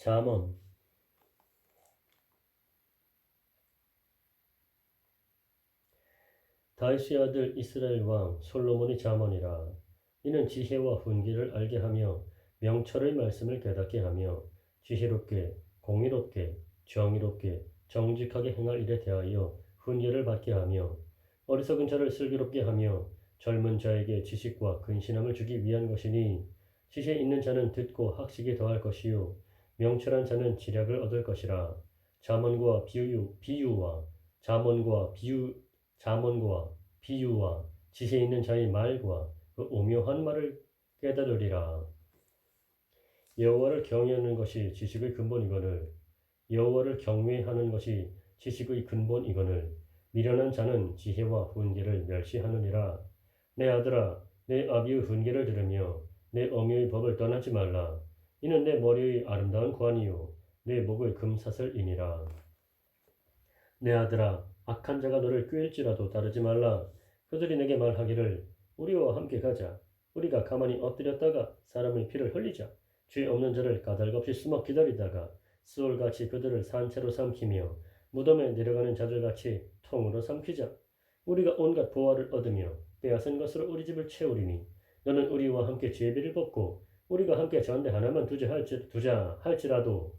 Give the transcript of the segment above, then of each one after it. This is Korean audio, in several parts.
잠언. 다윗의 아들 이스라엘 왕 솔로몬이 잠언이라. 이는 지혜와 훈계를 알게 하며 명철의 말씀을 깨닫게 하며 지혜롭게 공의롭게 정의롭게 정직하게 행할 일에 대하여 훈계를 받게 하며 어리석은 자를 슬기롭게 하며 젊은 자에게 지식과 근신함을 주기 위한 것이니, 지혜 있는 자는 듣고 학식이 더할 것이요 명철한 자는 지략을 얻을 것이라. 잠언과 비유와 잠언과 비유와 지혜 있는 자의 말과 그 오묘한 말을 깨달으리라. 여호와를 경외하는 것이 지식의 근본이거늘 여호와를 경외하는 것이 지식의 근본이거늘 미련한 자는 지혜와 훈계를 멸시하느니라. 내 아들아, 내 아비의 훈계를 들으며 내 어미의 법을 떠나지 말라. 이는 내 머리의 아름다운 관이요 내 목의 금사슬이니라. 내 아들아, 악한 자가 너를 꾀일지라도 따르지 말라. 그들이 내게 말하기를 우리와 함께 가자. 우리가 가만히 엎드렸다가 사람의 피를 흘리자. 죄 없는 자를 까닭없이 숨어 기다리다가 스올같이 그들을 산채로 삼키며 무덤에 내려가는 자들같이 통으로 삼키자. 우리가 온갖 보화를 얻으며 빼앗은 것으로 우리 집을 채우리니 너는 우리와 함께 제비를 뽑고 우리가 함께 전대 하나만 두자 할지라도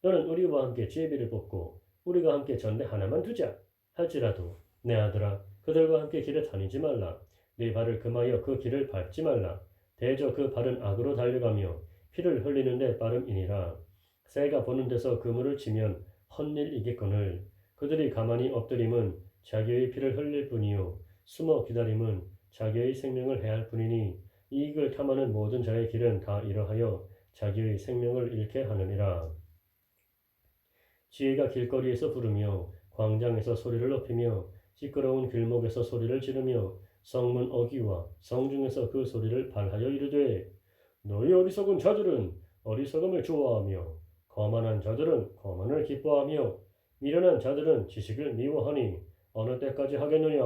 너는 우리와 함께 제비를 뽑고 우리가 함께 전대 하나만 두자 할지라도 내 아들아, 그들과 함께 길에 다니지 말라. 네 발을 금하여 그 길을 밟지 말라. 대저 그 발은 악으로 달려가며 피를 흘리는데 빠름이니라. 새가 보는 데서 그물을 치면 헛일이겠거늘 그들이 가만히 엎드림은 자기의 피를 흘릴 뿐이요 숨어 기다림은 자기의 생명을 해할 뿐이니 이익을 탐하는 모든 자의 길은 다 이러하여 자기의 생명을 잃게 하느니라. 지혜가 길거리에서 부르며 광장에서 소리를 높이며 시끄러운 길목에서 소리를 지르며 성문 어귀와 성중에서 그 소리를 발하여 이르되 너희 어리석은 자들은 어리석음을 좋아하며 거만한 자들은 거만을 기뻐하며 미련한 자들은 지식을 미워하니 어느 때까지 하겠느냐.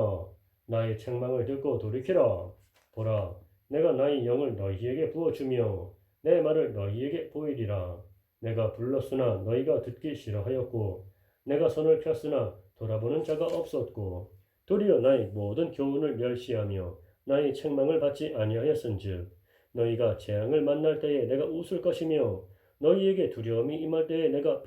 나의 책망을 듣고 돌이키라. 보라, 내가 나의 영을 너희에게 부어주며 내 말을 너희에게 보이리라. 내가 불렀으나 너희가 듣기 싫어하였고 내가 손을 폈으나 돌아보는 자가 없었고 도리어 나의 모든 교훈을 멸시하며 나의 책망을 받지 아니하였은즉 너희가 재앙을 만날 때에 내가 웃을 것이며 너희에게 두려움이 임할 때에 내가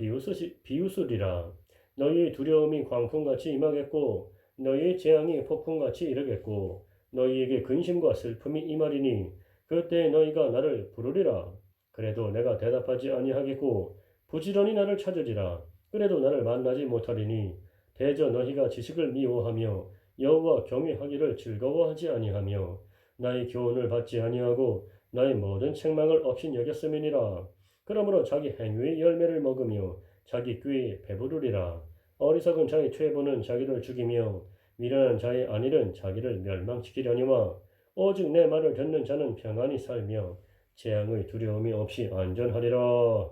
비웃으리라. 너희의 두려움이 광풍같이 임하겠고 너희의 재앙이 폭풍같이 이르겠고 너희에게 근심과 슬픔이 임하리니 그때에 너희가 나를 부르리라. 그래도 내가 대답하지 아니하겠고 부지런히 나를 찾으리라. 그래도 나를 만나지 못하리니 대저 너희가 지식을 미워하며 여호와 경외하기를 즐거워하지 아니하며 나의 교훈을 받지 아니하고 나의 모든 책망을 없인 여겼음이니라. 그러므로 자기 행위의 열매를 먹으며 자기 꾀에 배부르리라. 어리석은 자의 퇴보는 자기를 죽이며 미련한 자의 안일은 자기를 멸망시키려니와 오직 내 말을 듣는 자는 평안히 살며 재앙의 두려움이 없이 안전하리라.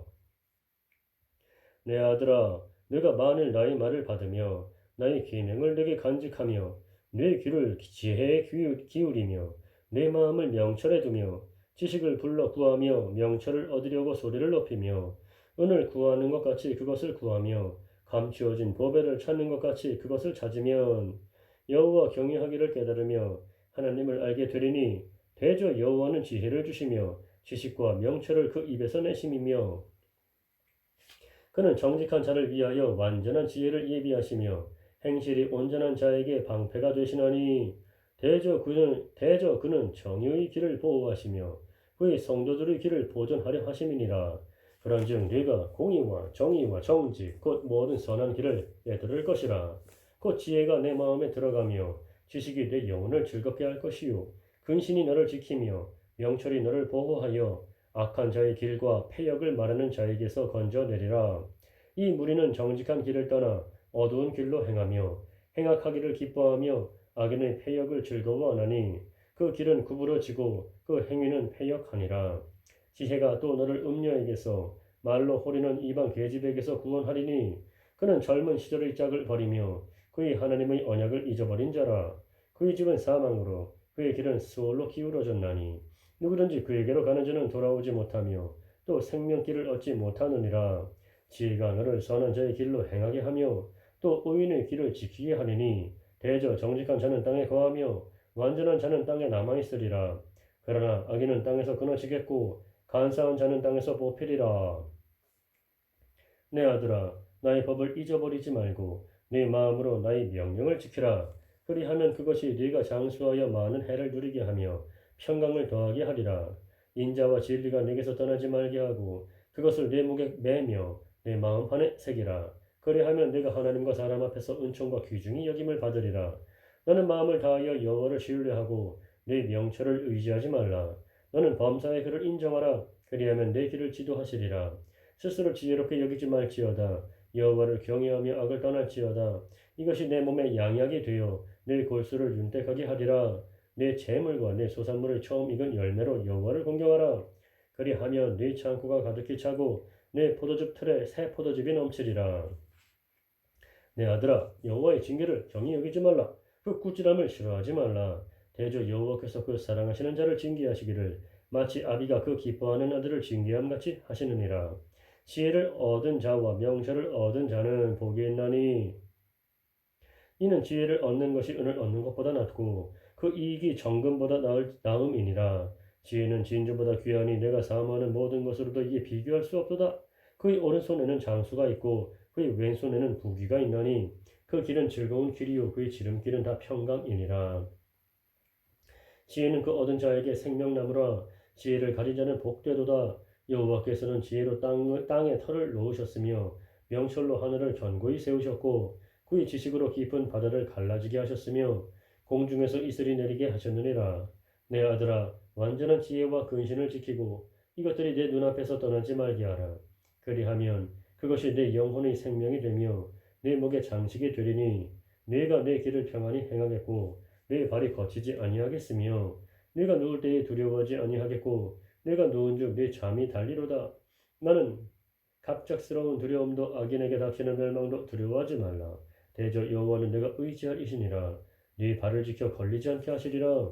내 아들아, 내가 만일 나의 말을 받으며 나의 계명을 내게 간직하며 내 귀를 지혜에 기울이며 내 마음을 명철에 두며 지식을 불러 구하며 명철을 얻으려고 소리를 높이며 은을 구하는 것 같이 그것을 구하며 감추어진 보배를 찾는 것 같이 그것을 찾으면 여호와 경외하기를 깨달으며 하나님을 알게 되리니 대저 여호와는 지혜를 주시며 지식과 명철을 그 입에서 내심이며 그는 정직한 자를 위하여 완전한 지혜를 예비하시며 행실이 온전한 자에게 방패가 되시나니 대저 그는 정의의 길을 보호하시며 그의 성도들의 길을 보존하려 하심이니라. 그런즉 네가 공의와 정의와 정직 곧 모든 선한 길을 빼들을 것이라. 곧 지혜가 내 마음에 들어가며 지식이 내 영혼을 즐겁게 할 것이요 근신이 너를 지키며 명철이 너를 보호하여 악한 자의 길과 패역을 말하는 자에게서 건져내리라. 이 무리는 정직한 길을 떠나 어두운 길로 행하며 행악하기를 기뻐하며 악인의 패역을 즐거워하나니 그 길은 구부러지고 그 행위는 패역하니라. 지혜가 또 너를 음녀에게서 말로 호리는 이방 계집에게서 구원하리니 그는 젊은 시절의 짝을 버리며 그의 하나님의 언약을 잊어버린 자라. 그의 집은 사망으로 그의 길은 스올로 기울어졌나니 누구든지 그에게로 가는 자는 돌아오지 못하며 또 생명길을 얻지 못하느니라. 지혜가 너를 선한 자의 길로 행하게 하며 또 의인의 길을 지키게 하리니 대저 정직한 자는 땅에 거하며 완전한 자는 땅에 남아있으리라. 그러나 악인은 땅에서 끊어지겠고 간사한 자는 땅에서 뽑히리라. 내 아들아, 나의 법을 잊어버리지 말고 네 마음으로 나의 명령을 지키라. 그리하면 그것이 네가 장수하여 많은 해를 누리게 하며 평강을 더하게 하리라. 인자와 진리가 네게서 떠나지 말게 하고 그것을 내 목에 매며 내 마음판에 새기라. 그리하면 네가 하나님과 사람 앞에서 은총과 귀중히 여김을 받으리라. 너는 마음을 다하여 여호와를 신뢰하고 내 명철을 의지하지 말라. 너는 범사의 그를 인정하라. 그리하면 내 길을 지도하시리라. 스스로 지혜롭게 여기지 말지어다. 여호와를 경외하며 악을 떠날지어다. 이것이 내 몸에 양약이 되어 내 골수를 윤택하게 하리라. 내 재물과 내 소산물을 처음 익은 열매로 여호와를 공경하라. 그리하면 네 창고가 가득히 차고 내 포도즙 틀에 새 포도즙이 넘치리라. 내 아들아, 여호와의 징계를 경히 여기지 말라. 그 꾸지람을 싫어하지 말라. 대저 여호와께서 그 사랑하시는 자를 징계하시기를 마치 아비가 그 기뻐하는 아들을 징계함 같이 하시느니라. 지혜를 얻은 자와 명철을 얻은 자는 복이 있나니 이는 지혜를 얻는 것이 은을 얻는 것보다 낫고 그 이익이 정금보다 나음이니라. 지혜는 진주보다 귀하니 내가 사모하는 모든 것으로도 이게 비교할 수 없도다. 그의 오른손에는 장수가 있고 그의 왼손에는 부귀가 있나니 그 길은 즐거운 길이요 그의 지름길은 다 평강이니라. 지혜는 그 얻은 자에게 생명나무라. 지혜를 가진 자는 복되도다. 여호와께서는 지혜로 땅에 털을 놓으셨으며 명철로 하늘을 견고히 세우셨고 그의 지식으로 깊은 바다를 갈라지게 하셨으며 공중에서 이슬이 내리게 하셨느니라. 내 아들아, 완전한 지혜와 근신을 지키고 이것들이 내 눈앞에서 떠나지 말게 하라. 그리하면 그것이 내 영혼의 생명이 되며 내 목의 장식이 되리니 내가 내 길을 평안히 행하겠고 내 발이 거치지 아니하겠으며 내가 누울 때에 두려워하지 아니하겠고 내가 누운즉 내 잠이 달리로다. 나는 갑작스러운 두려움도 악인에게 닥치는 멸망도 두려워하지 말라. 대저 여호와는 내가 의지할 이시니라. 네 발을 지켜 걸리지 않게 하시리라.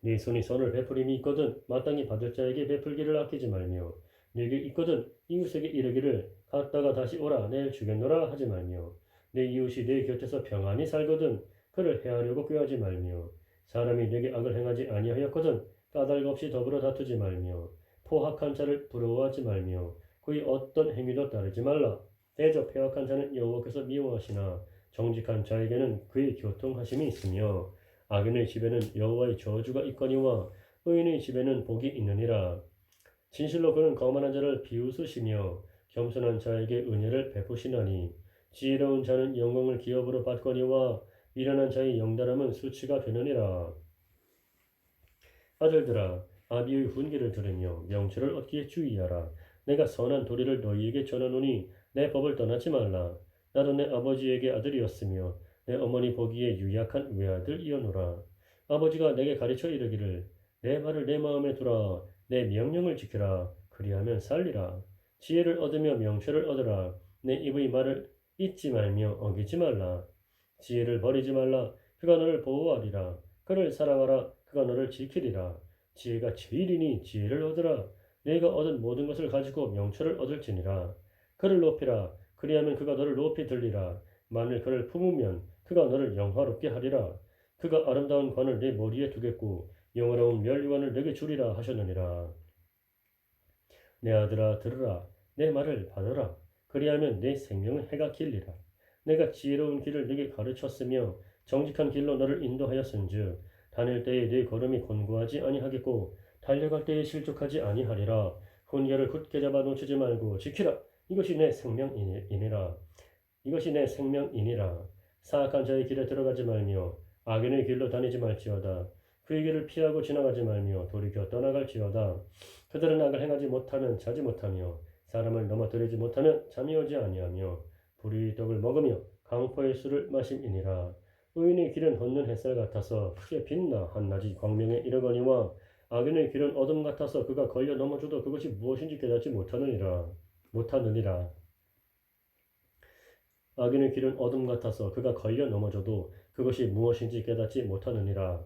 네 손이 선을 베풀림이 있거든 마땅히 받을 자에게 베풀기를 아끼지 말며 네게 있거든 이웃에게 이르기를 갔다가 다시 오라 내일 주겠노라 하지 말며 내 이웃이 내 곁에서 평안히 살거든 그를 해하려고 꾀하지 말며 사람이 내게 악을 행하지 아니하였거든 까닭 없이 더불어 다투지 말며 포악한 자를 부러워하지 말며 그의 어떤 행위도 따르지 말라. 대저 패악한 자는 여호와께서 미워하시나 정직한 자에게는 그의 교통하심이 있으며 악인의 집에는 여호와의 저주가 있거니와 의인의 집에는 복이 있느니라. 진실로 그는 거만한 자를 비웃으시며 겸손한 자에게 은혜를 베푸시나니 지혜로운 자는 영광을 기업으로 받거니와 미련한 자의 영달함은 수치가 되느니라. 아들들아, 아비의 훈계를 들으며 명철을 얻기에 주의하라. 내가 선한 도리를 너희에게 전하노니 내 법을 떠나지 말라. 나도 내 아버지에게 아들이었으며 내 어머니 보기에 유약한 외아들이어노라. 아버지가 내게 가르쳐 이르기를 내 말을 내 마음에 두라. 내 명령을 지키라. 그리하면 살리라. 지혜를 얻으며 명철을 얻으라. 내 입의 말을 잊지 말며 어기지 말라. 지혜를 버리지 말라. 그가 너를 보호하리라. 그를 사랑하라. 그가 너를 지키리라. 지혜가 제일이니 지혜를 얻으라. 내가 얻은 모든 것을 가지고 명철을 얻을지니라. 그를 높이라. 그리하면 그가 너를 높이 들리라. 만일 그를 품으면 그가 너를 영화롭게 하리라. 그가 아름다운 관을 내 머리에 두겠고 영화로운 면류관을 내게 주리라 하셨느니라. 내 아들아 들으라. 내 말을 받으라. 그리하면 내 생명의 해가 길리라. 내가 지혜로운 길을 네게 가르쳤으며 정직한 길로 너를 인도하였은즉 다닐 때에 네 걸음이 곤고하지 아니하겠고 달려갈 때에 실족하지 아니하리라. 훈계를 굳게 잡아 놓치지 말고 지키라. 이것이 내 생명이니라. 이것이 내 생명이니라. 사악한 자의 길에 들어가지 말며 악인의 길로 다니지 말지어다. 그의 길을 피하고 지나가지 말며 돌이켜 떠나갈지어다. 그들은 악을 행하지 못하면 자지 못하며 사람을 넘어뜨리지 못하면 잠이 오지 아니하며 불의의 떡을 먹으며 강포의 술을 마심이니라. 의인의 길은 헛는 햇살 같아서 크게 빛나 한낮이 광명에 이르거니와 악인의 길은 어둠 같아서 그가 걸려 넘어져도 그것이 무엇인지 깨닫지 못하느니라. 악인의 길은 어둠 같아서 그가 걸려 넘어져도 그것이 무엇인지 깨닫지 못하느니라.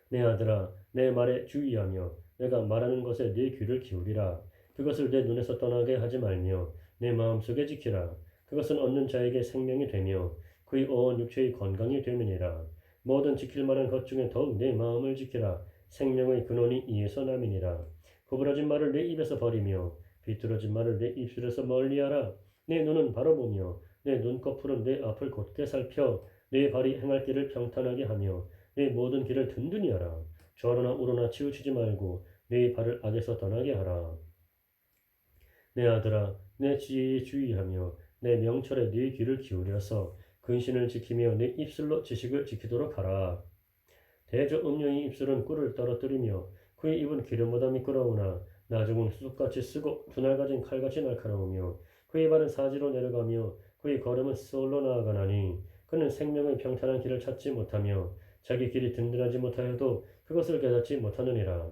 내 아들아, 내 말에 주의하며 내가 말하는 것에 네 귀를 기울이라. 그것을 내 눈에서 떠나게 하지 말며 내 마음속에 지키라. 그것은 얻는 자에게 생명이 되며 그의 온 육체의 건강이 됨이니라. 모든 지킬 만한 것 중에 더욱 내 마음을 지키라. 생명의 근원이 이에서 남이니라. 구부러진 말을 내 입에서 버리며 비뚤어진 말을 내 입술에서 멀리하라. 내 눈은 바로 보며 내 눈꺼풀은 내 앞을 곧게 살펴 내 발이 행할 길을 평탄하게 하며 내 모든 길을 든든히 하라. 좌로나 우로나 치우치지 말고 내 발을 악에서 떠나게 하라. 내 아들아, 내 지혜에 주의하며 내 명철에 네 귀를 기울여서 근신을 지키며 내 입술로 지식을 지키도록 하라. 대저 음녀의 입술은 꿀을 떨어뜨리며 그의 입은 기름보다 미끄러우나 나중은 수족같이 쓰고 두날 가진 칼같이 날카로우며 그의 발은 사지로 내려가며 그의 걸음은 스올로 나아가나니 그는 생명의 평탄한 길을 찾지 못하며 자기 길이 든든하지 못하여도 그것을 깨닫지 못하느니라.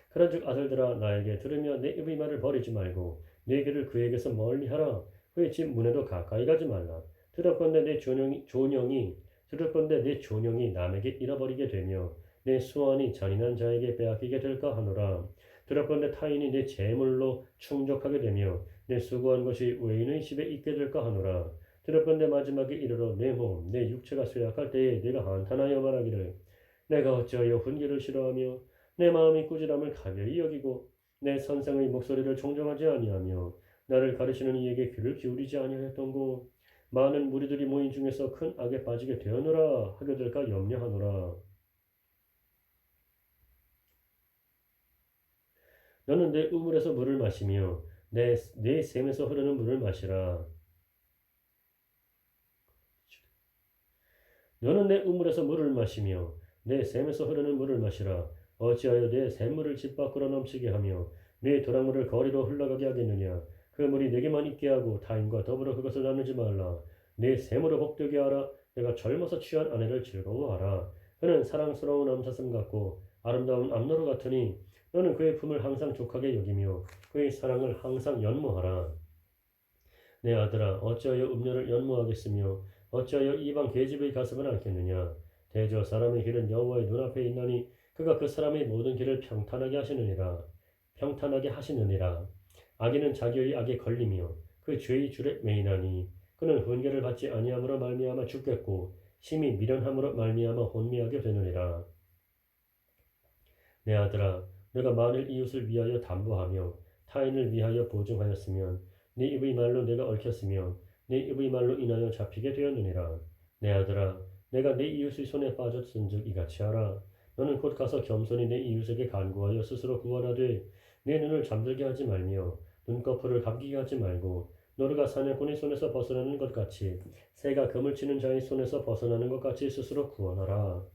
그런즉 아들들아 나에게 들으며 내 입의 말을 버리지 말고 내 길을 그에게서 멀리하라. 그의 집 문에도 가까이 가지 말라. 들었건대 내 존영이 들었건대 내 존영이 남에게 잃어버리게 되며 내 수완이 잔인한 자에게 빼앗기게 될까 하노라. 들었건대 타인이 내 재물로 충족하게 되며 내 수고한 것이 외인의 집에 있게 될까 하노라. 들었건대 마지막에 이르러 내 몸, 내 육체가 쇠약할 때에 내가 한탄하여 말하기를 내가 어찌하여 훈계를 싫어하며 내 마음이 꾸지람을 가벼이 여기고 내 선생의 목소리를 존중하지 아니하며 나를 가르치는 이에게 귀를 기울이지 아니하였던고 많은 무리들이 모인 중에서 큰 악에 빠지게 되었노라 하게 될까 염려하노라. 너는 내 우물에서 물을 마시며 내 샘에서 흐르는 물을 마시라. 너는 내 우물에서 물을 마시며 내 샘에서 흐르는 물을 마시라. 어찌하여 내 샘물을 집 밖으로 넘치게 하며 내 도랑물을 거리로 흘러가게 하겠느냐. 그 물이 내게만 있게 하고 타인과 더불어 그것을 나누지 말라. 내 샘으로 복되게 하라. 내가 젊어서 취한 아내를 즐거워하라. 그는 사랑스러운 암사슴 같고 아름다운 암노루 같으니 너는 그의 품을 항상 족하게 여기며 그의 사랑을 항상 연모하라. 내 아들아 어찌하여 음료를 연모하겠으며 어찌하여 이방 계집의 가슴을 안겠느냐. 대저 사람의 길은 여호와의 눈앞에 있나니 그가 그 사람의 모든 길을 평탄하게 하시느니라. 악인은 자기의 악에 걸리며 그 죄의 줄에 매이나니 그는 훈계를 받지 아니함으로 말미암아 죽겠고 심히 미련함으로 말미암아 혼미하게 되느니라. 내 아들아 내가 만일 이웃을 위하여 담보하며 타인을 위하여 보증하였으면 네 입의 말로 내가 얽혔으며 네 입의 말로 인하여 잡히게 되었느니라. 내 아들아 내가 네 이웃의 손에 빠졌은즉 이같이 하라. 너는 곧 가서 겸손히 내 이웃에게 간구하여 스스로 구원하되 내 눈을 잠들게 하지 말며 눈꺼풀을 감기게 하지 말고 노루가 사냥꾼의 손에서 벗어나는 것 같이 새가 그물 치는 자의 손에서 벗어나는 것 같이 스스로 구원하라.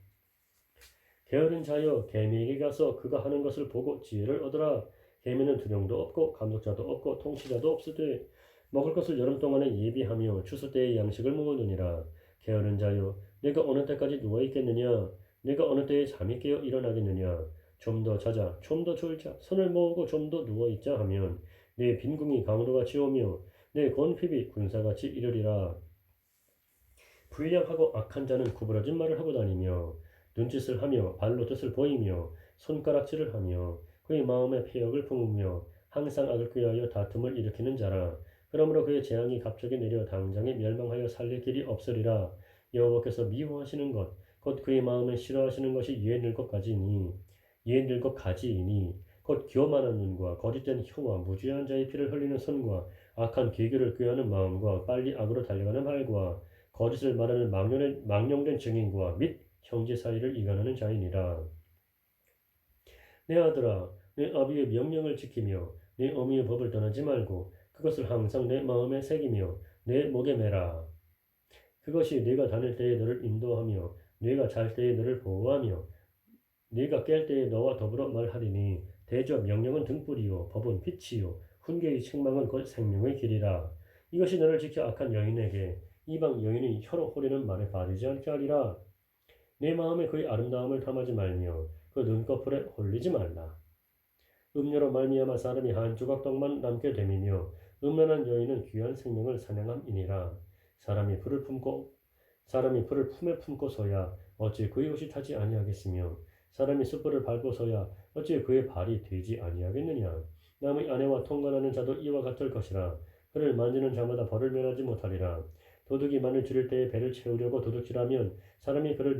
게으른 자여 개미에게 가서 그가 하는 것을 보고 지혜를 얻으라. 개미는 두령도 없고 감독자도 없고 통치자도 없으되 먹을 것을 여름 동안에 예비하며 추수 때에 양식을 먹으느니라. 게으른 자여 내가 어느 때까지 누워 있겠느냐. 내가 어느 때에 잠이 깨어 일어나겠느냐. 좀 더 자자 좀 더 졸자 손을 모으고 좀 더 누워 있자 하면 내 빈궁이 강도같이 오며 내 곤핍이 군사같이 이르리라. 불량하고 악한 자는 구부러진 말을 하고 다니며 눈짓을 하며 발로 뜻을 보이며 손가락질을 하며 그의 마음에 폐역을 품으며 항상 악을 꾀하여 다툼을 일으키는 자라. 그러므로 그의 재앙이 갑자기 내려 당장에 멸망하여 살릴 길이 없으리라. 여호와께서 미워하시는 것 곧 그의 마음에 싫어하시는 것이 이에 늙어 가지이니 곧 교만한 눈과 거짓된 혀와 무죄한 자의 피를 흘리는 손과 악한 계교를 꾀하는 마음과 빨리 악으로 달려가는 발과 거짓을 말하는 망령된 증인과 및 형제 사이를 이간하는 자이니라. 내 아들아 내 아비의 명령을 지키며 내 어미의 법을 떠나지 말고 그것을 항상 내 마음에 새기며 내 목에 매라. 그것이 네가 다닐 때에 너를 인도하며 네가 잘 때에 너를 보호하며 네가 깰 때에 너와 더불어 말하리니 대저 명령은 등불이요 법은 빛이요 훈계의 책망은 곧 생명의 길이라. 이것이 너를 지켜 악한 여인에게 이방 여인의 혀로 호리는 말에 빠지지 않게 하리라. 내 마음에 그의 아름다움을 탐하지 말며 그 눈꺼풀에 홀리지 말라. 음료로 말미암아 사람이 한 조각 떡만 남게 됨이며 음란한 여인은 귀한 생명을 사냥함이니라. 사람이 풀을 품에 품고서야 어찌 그의 옷이 타지 아니하겠으며 사람이 숯불을 밟고서야 어찌 그의 발이 되지 아니하겠느냐. 남의 아내와 통관하는 자도 이와 같을 것이라. 그를 만지는 자마다 벌을 면하지 못하리라. 도둑이 만일 줄일 때에 배를 채우려고 도둑질하면 사람이 그를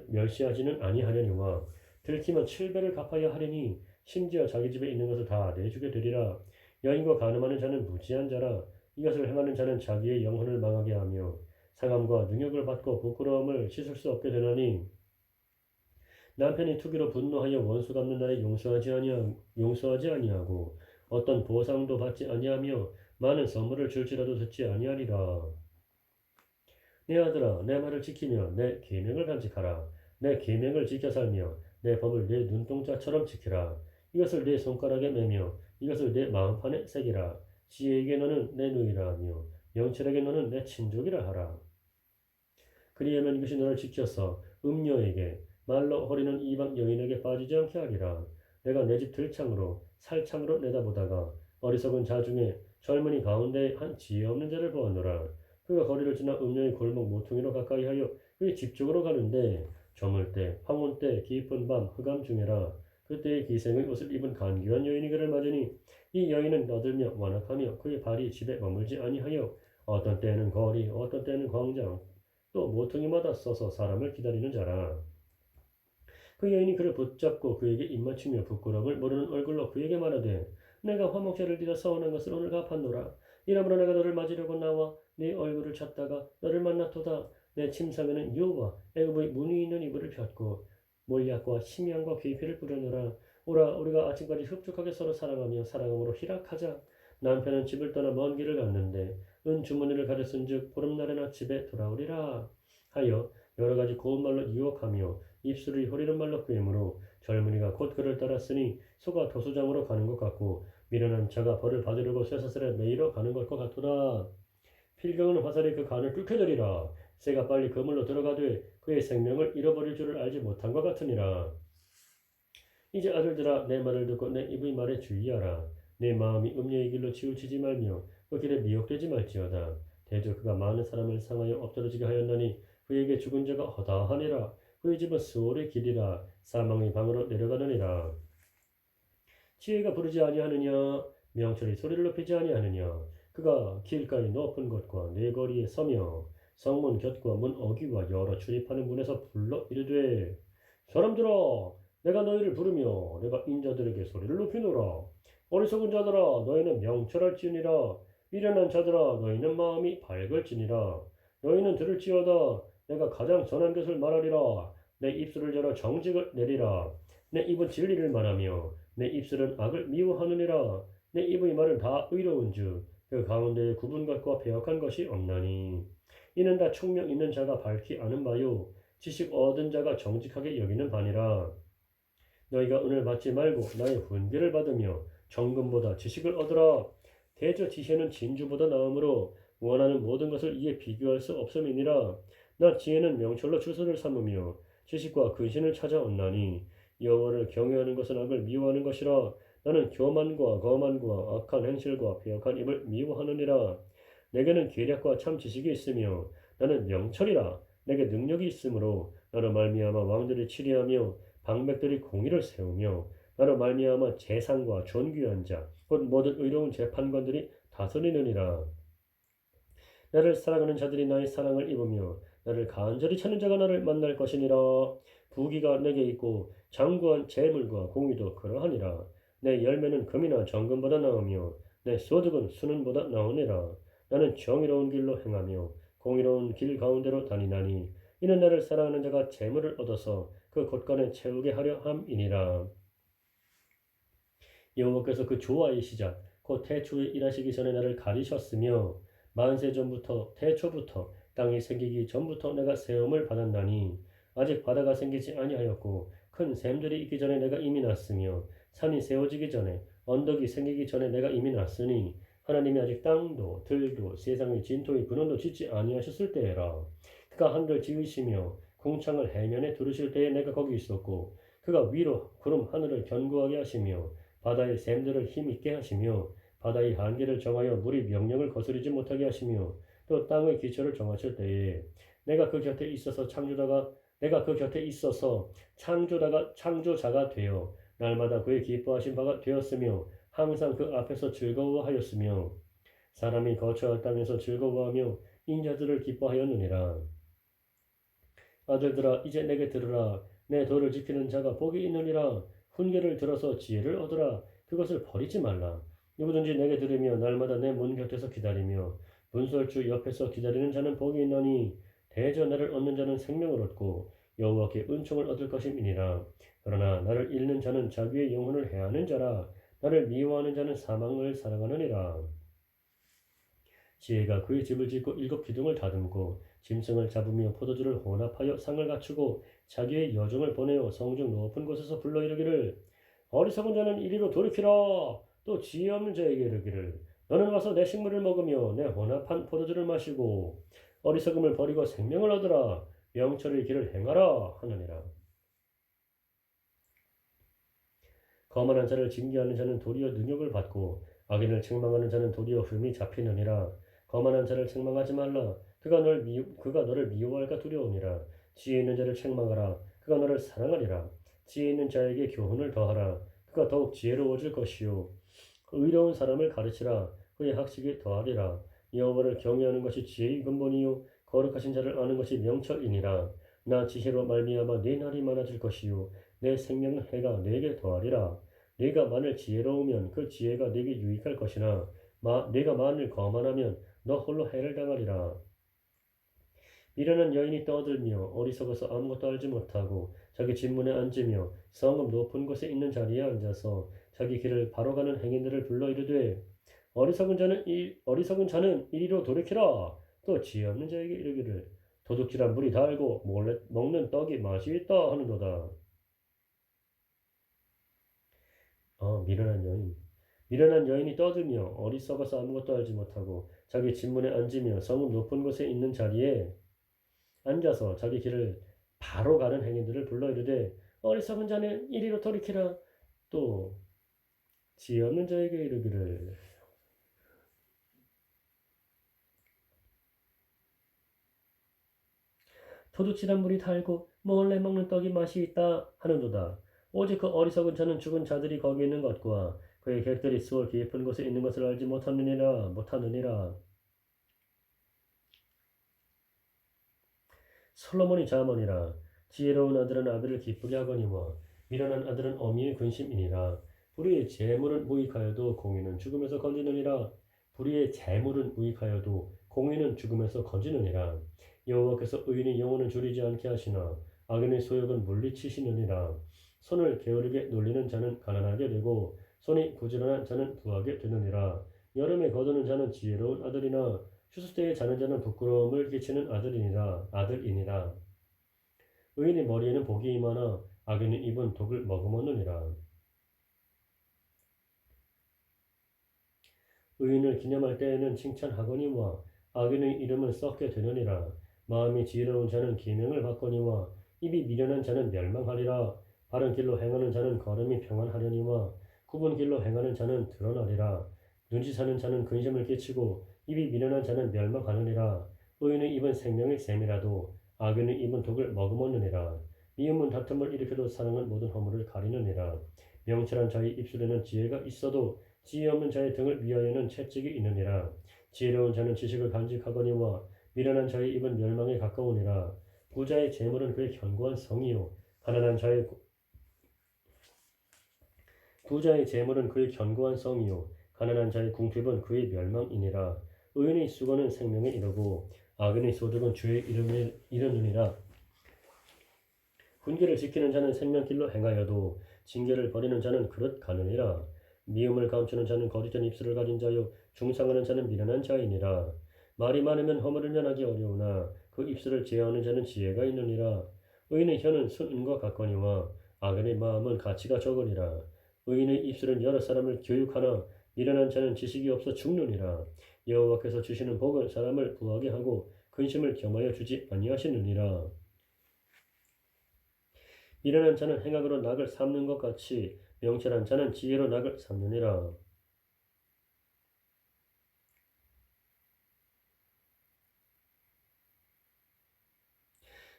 멸시하지는 아니하려니와 들키면 7배를 갚아야 하리니 심지어 자기 집에 있는 것을 다 내주게 되리라. 여인과 간음하는 자는 무지한 자라. 이것을 행하는 자는 자기의 영혼을 망하게 하며 상함과 능욕을 받고 부끄러움을 씻을 수 없게 되나니 남편이 투기로 분노하여 원수 갚는 날에 용서하지 아니하고 어떤 보상도 받지 아니하며 많은 선물을 줄지라도 듣지 아니하리라. 내 아들아, 내 말을 지키며 내 계명을 간직하라. 내 계명을 지켜 살며 내 법을 내 눈동자처럼 지키라. 이것을 내 손가락에 매며 이것을 내 마음판에 새기라. 지혜에게 너는 내 누이라 하며 명철에게 너는 내 친족이라 하라. 그리하면 이것이 너를 지켜서 음녀에게 말로 허리는 이방 여인에게 빠지지 않게 하리라. 내가 내 집 들창으로 살창으로 내다보다가 어리석은 자 중에 젊은이 가운데 한 지혜 없는 자를 보았노라. 그가 거리를 지나 음녀의 골목 모퉁이로 가까이 하여 그의 집 쪽으로 가는데 저물 때 황혼 때 깊은 밤 흑암 중에라. 그때의 기생의 옷을 입은 간귀한 여인이 그를 맞으니 이 여인은 떠들며 완악하며 그의 발이 집에 머물지 아니하여 어떤 때에는 거리 어떤 때에는 광장 또 모퉁이마다 서서 사람을 기다리는 자라. 그 여인이 그를 붙잡고 그에게 입맞추며 부끄러움을 모르는 얼굴로 그에게 말하되 내가 화목제를 드려 서운한 것을 오늘 갚았노라. 이러므로 내가 너를 맞으려고 나와 네 얼굴을 찾다가 너를 만났도다. 내 침상에는 유와 애굽의 무늬 있는 이불을 폈고 몰약과 심양과 계피를 뿌려놓으라. 오라 우리가 아침까지 흡족하게 서로 사랑하며 사랑함으로 희락하자. 남편은 집을 떠나 먼 길을 갔는데 은 주머니를 가졌은즉 보름날에나 집에 돌아오리라 하여 여러 가지 고운 말로 유혹하며 입술이 흐리는 말로 꾀므로 젊은이가 곧 그를 따랐으니 소가 도수장으로 가는 것 같고 미련한 자가 벌을 받으려고 쇠사슬에 매이러 가는 것과 같도다. 필경은 화살이 그 간을 뚫게되리라. 새가 빨리 그물로 들어가되 그의 생명을 잃어버릴 줄을 알지 못한 것 같으니라. 이제 아들들아 내 말을 듣고 내 입의 말에 주의하라. 내 마음이 음녀의 길로 치우치지 말며 그 길에 미혹되지 말지어다. 대저 그가 많은 사람을 상하여 엎드러지게 하였나니 그에게 죽은 자가 허다하니라. 그의 집은 스올의 길이라 사망의 방으로 내려가느니라. 지혜가 부르지 아니하느냐 명철이 소리를 높이지 아니하느냐. 그가 길가의 높은 곳과 네 거리에 서며 성문 곁과 문 어귀와 여러 출입하는 문에서 불러 이르되 사람들아 내가 너희를 부르며 내가 인자들에게 소리를 높이노라. 어리석은 자들아 너희는 명철할지니라. 미련한 자들아 너희는 마음이 밝을지니라. 너희는 들을지어다. 내가 가장 선한 것을 말하리라. 내 입술을 열어 정직을 내리라. 내 입은 진리를 말하며 내 입술은 악을 미워하느니라. 내 입의 말은 다 의로운즉 그 가운데에 굽은 것과 배역한 것이 없나니 이는 다 총명 있는 자가 밝히 아는 바요 지식 얻은 자가 정직하게 여기는 바니라. 너희가 은을 받지 말고 나의 훈계를 받으며 정금보다 지식을 얻으라. 대저 지혜는 진주보다 나으므로 원하는 모든 것을 이에 비교할 수 없음이니라. 나 지혜는 명철로 주소를 삼으며 지식과 근신을 찾아온나니 여호와를 경외하는 것은 악을 미워하는 것이라. 나는 교만과 거만과 악한 행실과 배역한 입을 미워하느니라. 내게는 계략과 참 지식이 있으며 나는 명철이라. 내게 능력이 있으므로 나로 말미암아 왕들이 치리하며 방백들이 공의를 세우며 나로 말미암아 재상과 존귀한 자 곧 모든 의로운 재판관들이 다스리느니라. 나를 사랑하는 자들이 나의 사랑을 입으며 나를 간절히 찾는 자가 나를 만날 것이니라. 부귀가 내게 있고 장구한 재물과 공의도 그러하니라. 내 열매는 금이나 정금보다 나으며 내 소득은 수는보다 나오니라. 나는 정의로운 길로 행하며 공의로운 길 가운데로 다니나니 이는 나를 사랑하는 자가 재물을 얻어서 그 곳간에 채우게 하려 함이니라. 여호와께서 그 조화의 시작 곧 태초에 일하시기 전에 나를 가리셨으며 만세 전부터 태초부터 땅이 생기기 전부터 내가 세움을 받았나니 아직 바다가 생기지 아니하였고 큰 샘들이 있기 전에 내가 이미 났으며 산이 세워지기 전에 언덕이 생기기 전에 내가 이미 났으니 하나님이 아직 땅도 들도 세상의 진토의 근원도 짓지 아니하셨을 때에라. 그가 하늘을 지으시며 궁창을 해면에 두르실 때에 내가 거기 있었고 그가 위로 구름 하늘을 견고하게 하시며 바다의 샘들을 힘있게 하시며 바다의 한계를 정하여 물이 명령을 거스르지 못하게 하시며 또 땅의 기초를 정하실 때에 내가 그 곁에 있어서 창조자가 되어 날마다 그의 기뻐하신 바가 되었으며 항상 그 앞에서 즐거워하였으며 사람이 거처할 땅에서 즐거워하며 인자들을 기뻐하였느니라. 아들들아 이제 내게 들으라. 내 도를 지키는 자가 복이 있느니라. 훈계를 들어서 지혜를 얻으라. 그것을 버리지 말라. 누구든지 내게 들으며 날마다 내 문 곁에서 기다리며 문설주 옆에서 기다리는 자는 복이 있나니 대저 나를 얻는 자는 생명을 얻고 여호와께 은총을 얻을 것임이니라. 그러나 나를 잃는 자는 자기의 영혼을 해하는 자라. 나를 미워하는 자는 사망을 사랑하느니라. 지혜가 그의 집을 짓고 7기둥을 다듬고 짐승을 잡으며 포도주를 혼합하여 상을 갖추고 자기의 여종을 보내어 성중 높은 곳에서 불러 이르기를 어리석은 자는 이리로 돌이키라. 또 지혜 없는 자에게 이르기를 너는 와서 내 식물을 먹으며 내 혼합한 포도주를 마시고 어리석음을 버리고 생명을 얻으라. 명철의 길을 행하라 하느니라. 거만한 자를 징계하는 자는 도리어 능욕을 받고 악인을 책망하는 자는 도리어 흠이 잡히느니라. 거만한 자를 책망하지 말라. 그가 너를 미워할까 두려우니라. 지혜 있는 자를 책망하라. 그가 너를 사랑하리라. 지혜 있는 자에게 교훈을 더하라. 그가 더욱 지혜로워질 것이요. 의로운 사람을 가르치라. 그의 학식이 더하리라. 여호와를 경외하는 것이 지혜의 근본이요 거룩하신 자를 아는 것이 명철이니라. 나 지혜로 말미암아 네 날이 많아질 것이요 내 생명 해가 네게 더하리라. 네가 만일 지혜로우면 그 지혜가 네게 유익할 것이나 네가 만일 거만하면 너 홀로 해를 당하리라. 미련한 여인이 떠들며 어리석어서 아무것도 알지 못하고 자기 집문에 앉으며 성읍 높은 곳에 있는 자리에 앉아서 자기 길을 바로 가는 행인들을 불러 이르되 어리석은 자는 이리로 돌이키라. 또 지혜 없는 자에게 이르기를 도둑질한 물이 달고 몰래 먹는 떡이 맛이 있다 하는도다. 미련한 여인. 미련한 여인이 떠들며 어리석어서 아무것도 알지 못하고 자기 집문에 앉으며 성읍 높은 곳에 있는 자리에 앉아서 자기 길을 바로 가는 행인들을 불러 이르되 어리석은 자는 이리로 돌이키라. 또 지혜 없는 자에게 이르기를 도둑질한 물이 달고 몰래 먹는 떡이 맛이 있다 하는도다. 오직 그 어리석은 자는 죽은 자들이 거기 있는 것과 그의 객들이 수월 깊은 곳에 있는 것을 알지 못하느니라. 솔로몬이 자문이라. 지혜로운 아들은 아비를 기쁘게 하거니와 미련한 아들은 어미의 근심이니라. 불의의 재물은 무익하여도 공의는 죽음에서 건지느니라. 불의의 재물은 무익하여도 공의는 죽음에서 건지느니라. 여호와께서 의인의 영혼을 줄이지 않게 하시나 악인의 소욕은 물리치시느니라. 손을 게으르게 놀리는 자는 가난하게 되고 손이 부지런한 자는 부하게 되느니라. 여름에 거두는 자는 지혜로운 아들이나 추수 때에 자는 자는 부끄러움을 끼치는 아들이니라. 의인의 머리에는 복이 임하나 악인의 입은 독을 머금었느니라. 의인을 기념할 때에는 칭찬하거니와 악인의 이름은 썩게 되느니라. 마음이 지혜로운 자는 기명을 받거니와 입이 미련한 자는 멸망하리라. 바른 길로 행하는 자는 걸음이 평안하려니와 굽은 길로 행하는 자는 드러나리라. 눈치 사는 자는 근심을 끼치고 입이 미련한 자는 멸망하느니라. 의인의 입은 생명의 샘이라도 악인의 입은 독을 머금었느니라. 미움은 다툼을 일으켜도 사랑은 모든 허물을 가리느니라. 명철한 자의 입술에는 지혜가 있어도 지혜 없는 자의 등을 위하여는 채찍이 있느니라. 지혜로운 자는 지식을 간직하거니와 미련한 자의 입은 멸망에 가까우니라. 부자의 재물은 그의 견고한 성이요 부자의 재물은 그의 견고한 성이요 가난한 자의 궁핍은 그의 멸망이니라. 의인의 수고는 생명에 이르고 악인의 소득은 주의 이름에 이르느니라. 훈계를 지키는 자는 생명길로 행하여도 징계를 버리는 자는 그릇 가느니라. 미움을 감추는 자는 거짓된 입술을 가진 자요 중상하는 자는 미련한 자이니라. 말이 많으면 허물을 면하기 어려우나 그 입술을 제어하는 자는 지혜가 있느니라. 의인의 혀는 순은과 같거니와 악인의 마음은 가치가 적으리라. 의인의 입술은 여러 사람을 교육하나 미련한 자는 지식이 없어 죽느니라. 여호와께서 주시는 복은 사람을 부하게 하고 근심을 겸하여 주지 아니하시느니라. 미련한 자는 행악으로 낙을 삼는 것 같이 명철한 자는 지혜로 낙을 삼느니라.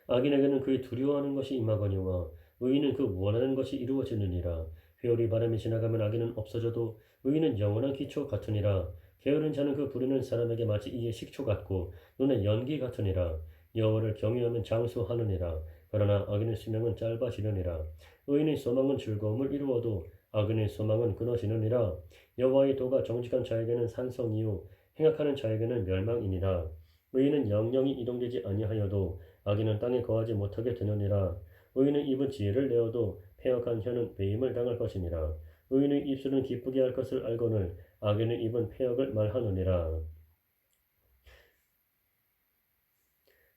악인에게는 그의 두려워하는 것이 임하거니와 의인은 그 원하는 것이 이루어지느니라. 회오리 바람이 지나가면 악인은 없어져도 의인은 영원한 기초 같으니라. 게으른 자는 그 부리는 사람에게 마치 이에 식초 같고 눈에 연기 같으니라. 여호와를 경외하면 장수하느니라. 그러나 악인의 수명은 짧아지느니라. 의인의 소망은 즐거움을 이루어도 악인의 소망은 끊어지느니라. 여호와의 도가 정직한 자에게는 산성이요 행악하는 자에게는 멸망이니라. 의인은 영영이 이동되지 아니하여도 악인은 땅에 거하지 못하게 되느니라. 의인의 입은 지혜를 내어도 패역한 혀는 배임을 당할 것이니라. 의인의 입술은 기쁘게 할 것을 알거늘 악인의 입은 패역을 말하느니라.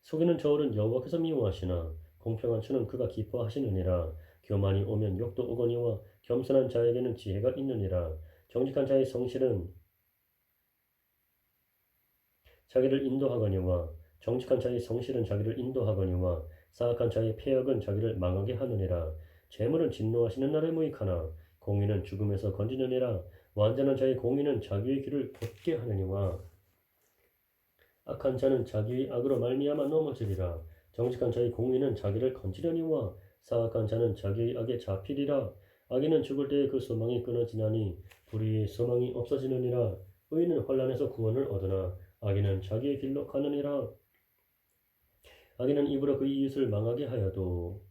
속이는 저울은 여호와께서 미워하시나 공평한 추는 그가 기뻐하시느니라. 교만이 오면 욕도 오거니와 겸손한 자에게는 지혜가 있느니라. 정직한 자의 성실은 자기를 인도하거니와 정직한 자의 성실은 자기를 인도하거니와 사악한 자의 패역은 자기를 망하게 하느니라. 재물은 진노하시는 날에 무익하나 공의는 죽음에서 건지느니라. 완전한 자의 공의는 자기의 길을 곧게 하느니와 악한 자는 자기의 악으로 말미암아 넘어지리라. 정직한 자의 공의는 자기를 건지려니와 사악한 자는 자기의 악에 잡히리라. 악인은 죽을 때에 그 소망이 끊어지나니 불의의 소망이 없어지느니라. 의인은 환난에서 구원을 얻으나 악인은 자기의 길로 가느니라. 악인은 입으로 그의 이웃을 망하게 하여도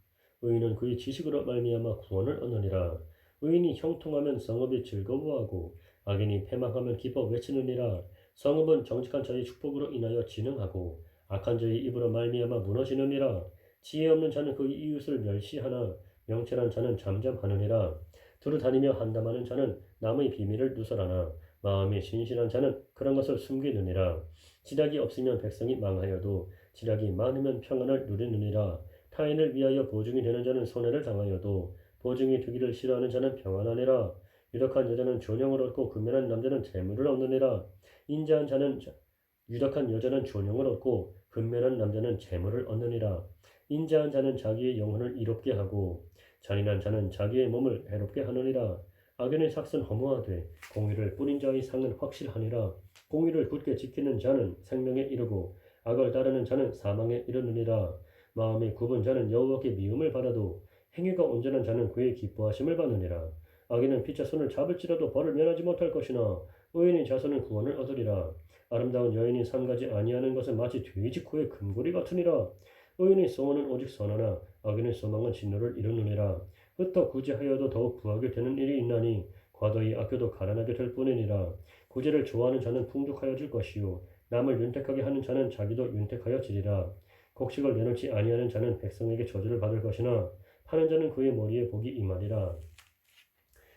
의인은 그의 지식으로 말미암아 구원을 얻느니라. 의인이 형통하면 성읍이 즐거워하고 악인이 패망하면 기뻐 외치느니라. 성읍은 정직한 자의 축복으로 인하여 진흥하고 악한 자의 입으로 말미암아 무너지느니라. 지혜 없는 자는 그의 이웃을 멸시하나 명철한 자는 잠잠하느니라. 두루 다니며 한담하는 자는 남의 비밀을 누설하나 마음이 신실한 자는 그런 것을 숨기느니라. 지략이 없으면 백성이 망하여도 지략이 많으면 평안을 누리느니라. 타인을 위하여 보증이 되는 자는 손해를 당하여도 보증이 되기를 싫어하는 자는 평안하니라. 유력한 여자는 존영을 얻고 근면한 남자는 재물을 얻느니라. 인자한 자는 유력한 여자는 존영을 얻고 근면한 남자는 재물을 얻느니라. 인자한 자는 자기의 영혼을 이롭게 하고 잔인한 자는 자기의 몸을 해롭게 하느니라. 악인의 삭은 허무하되 공의를 뿌린 자의 상은 확실하니라. 공의를 굳게 지키는 자는 생명에 이르고 악을 따르는 자는 사망에 이르느니라. 마음이 굽은 자는 여호와께 미움을 받아도 행위가 온전한 자는 그의 기뻐하심을 받느니라. 악인은 피차 손을 잡을지라도 벌을 면하지 못할 것이나 의인의 자손은 구원을 얻으리라. 아름다운 여인이 삼가지 아니하는 것은 마치 돼지 코의 금고리 같으니라. 의인의 소원은 오직 선하나 악인의 소망은 진노를 이루느니라. 흩어 구제하여도 더욱 부하게 되는 일이 있나니 과도히 아껴도 가난하게 될 뿐이니라. 구제를 좋아하는 자는 풍족하여질 것이요 남을 윤택하게 하는 자는 자기도 윤택하여지리라. 곡식을 내놓지 아니하는 자는 백성에게 저주를 받을 것이나 파는 자는 그의 머리에 복이 임하리라.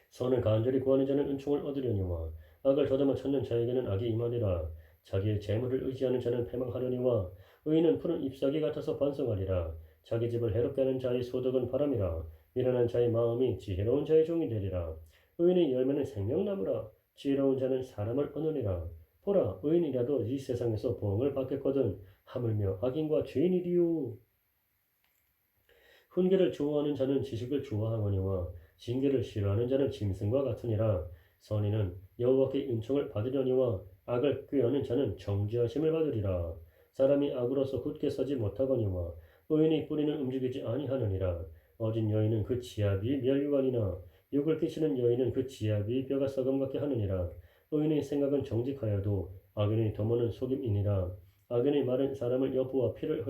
선을 간절히 구하는 자는 은총을 얻으려니와 악을 더듬어 찾는 자에게는 악이 임하리라. 자기의 재물을 의지하는 자는 패망하려니와 의인은 푸른 잎사귀 같아서 반성하리라. 자기 집을 해롭게 하는 자의 소득은 바람이라. 미련한 자의 마음이 지혜로운 자의 종이 되리라. 의인의 열매는 생명나무라. 지혜로운 자는 사람을 얻으리라. 보라, 의인이라도 이 세상에서 보응을 받겠거든 하물며 악인과 죄인이리요. 훈계를 좋아하는 자는 지식을 좋아하거니와 징계를 싫어하는 자는 짐승과 같으니라. 선인은 여호와께 은총을 받으려니와 악을 꾀하는 자는 정죄하심을 받으리라. 사람이 악으로서 굳게 서지 못하거니와 의인의 뿌리는 움직이지 아니하느니라. 어진 여인은 그 지아비의 멸류관이나 욕을 끼치는 여인은 그 지아비의 뼈가 썩음 같게 하느니라. 의인의 생각은 정직하여도 악인의 도모는 속임이니라. 악인의 말은 사람을 여부와 피를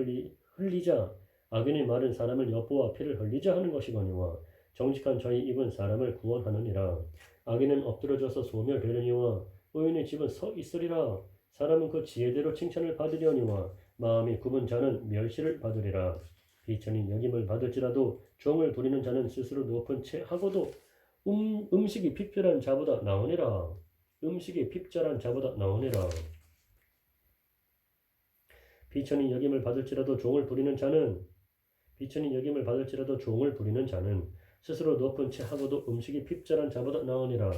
흘리자 악인의 말은 사람을 엿보아 피를 흘리자 하는 것이거니와 정직한 자의 입은 사람을 구원하느니라. 악인은 엎드러져서 소멸되려니와 의인의 집은 서 있으리라. 사람은 그 지혜대로 칭찬을 받으려니와 마음이 굽은 자는 멸시를 받으리라. 비천이 여김을 받을지라도 종을 부리는 자는 스스로 높은 채 하고도 음식이 핍절한 자보다 나으니라. 음식이 핍절한 자보다 나으니라. 비천이 여김을 받을지라도 종을 부리는 자는 스스로 높은 채 하고도 음식이 핍절한 자보다 나으니라.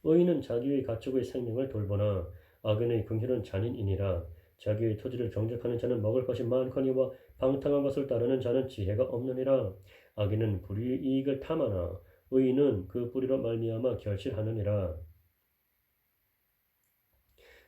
의인은 자기의 가축의 생명을 돌보나 악인의 긍휼은 잔인이니라. 자기의 토지를 정직하는 자는 먹을 것이 많거니와 방탕한 것을 따르는 자는 지혜가 없느니라. 악인은 불의의 이익을 탐하나 의인은 그 뿌리로 말미암아 결실하느니라.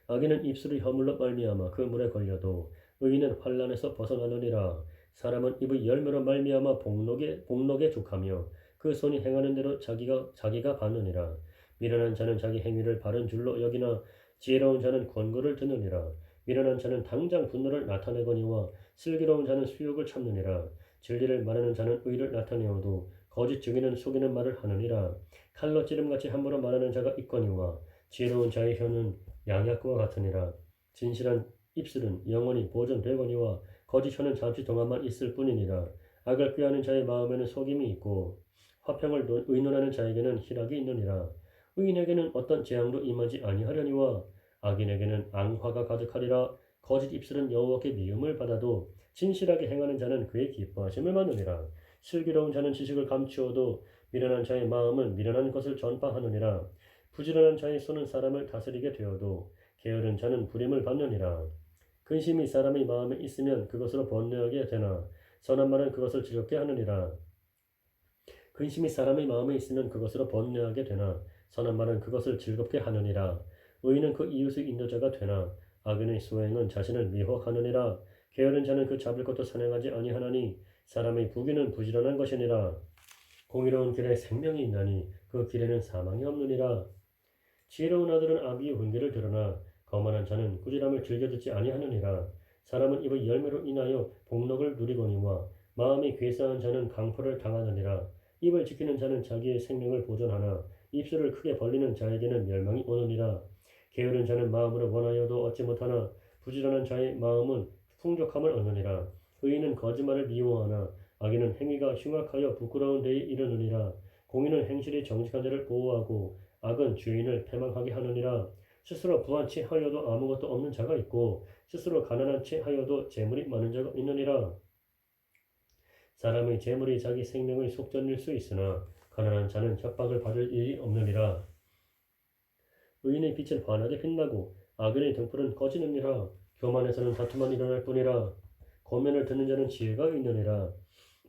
악인은 입술의 허물로 말미암아 그 물에 걸려도 의인은 환난에서 벗어나느니라. 사람은 입의 열매로 말미암아 복록에 족하며 그 손이 행하는 대로 자기가 받느니라. 미련한 자는 자기 행위를 바른 줄로 여기나 지혜로운 자는 권고를 듣느니라. 미련한 자는 당장 분노를 나타내거니와 슬기로운 자는 수욕을 참느니라. 진리를 말하는 자는 의를 나타내어도 거짓 증인은 속이는 말을 하느니라. 칼로 찌름같이 함부로 말하는 자가 있거니와 지혜로운 자의 혀는 양약과 같으니라. 진실한 입술은 영원히 보존되거니와 거짓 혀는 잠시 동안만 있을 뿐이니라. 악을 꾀하는 자의 마음에는 속임이 있고 화평을 의논하는 자에게는 희락이 있느니라. 의인에게는 어떤 재앙도 임하지 아니하려니와 악인에게는 앙화가 가득하리라. 거짓 입술은 여호와께 미움을 받아도 진실하게 행하는 자는 그의 기뻐하심을 받느니라. 슬기로운 자는 지식을 감추어도 미련한 자의 마음은 미련한 것을 전파하느니라. 부지런한 자의 손은 사람을 다스리게 되어도 게으른 자는 부림을 받느니라. 근심이 사람의 마음에 있으면 그것으로 번뇌하게 되나 선한 말은 그것을 즐겁게 하느니라. 근심이 사람의 마음에 있으면 그것으로 번뇌하게 되나 선한 말은 그것을 즐겁게 하느니라. 의인은 그 이웃의 인도자가 되나 악인의 소행은 자신을 미혹하느니라. 게으른 자는 그 잡을 것도 선행하지 아니하나니 사람의 부귀는 부지런한 것이니라. 공의로운 길에 생명이 있나니 그 길에는 사망이 없느니라. 지혜로운 아들은 아비의 훈계를 들으나 거만한 자는 꾸지람을 즐겨 듣지 아니하느니라. 사람은 입의 열매로 인하여 복록을 누리거니와 마음이 괴사한 자는 강포를 당하느니라. 입을 지키는 자는 자기의 생명을 보존하나 입술을 크게 벌리는 자에게는 멸망이 오느니라. 게으른 자는 마음으로 원하여도 얻지 못하나 부지런한 자의 마음은 풍족함을 얻느니라. 의인은 거짓말을 미워하나 악인은 행위가 흉악하여 부끄러운 데에 이르느니라. 공의는 행실이 정직한 자를 보호하고 악은 주인을 패망하게 하느니라. 스스로 부한 채 하여도 아무것도 없는 자가 있고 스스로 가난한 채 하여도 재물이 많은 자가 있느니라. 사람의 재물이 자기 생명의 속전일 수 있으나 가난한 자는 협박을 받을 일이 없느니라. 의인의 빛은 환하게 빛나고 악인의 등불은 꺼지느니라. 교만에서는 다툼만 일어날 뿐이라. 고면을 듣는 자는 지혜가 있느니라.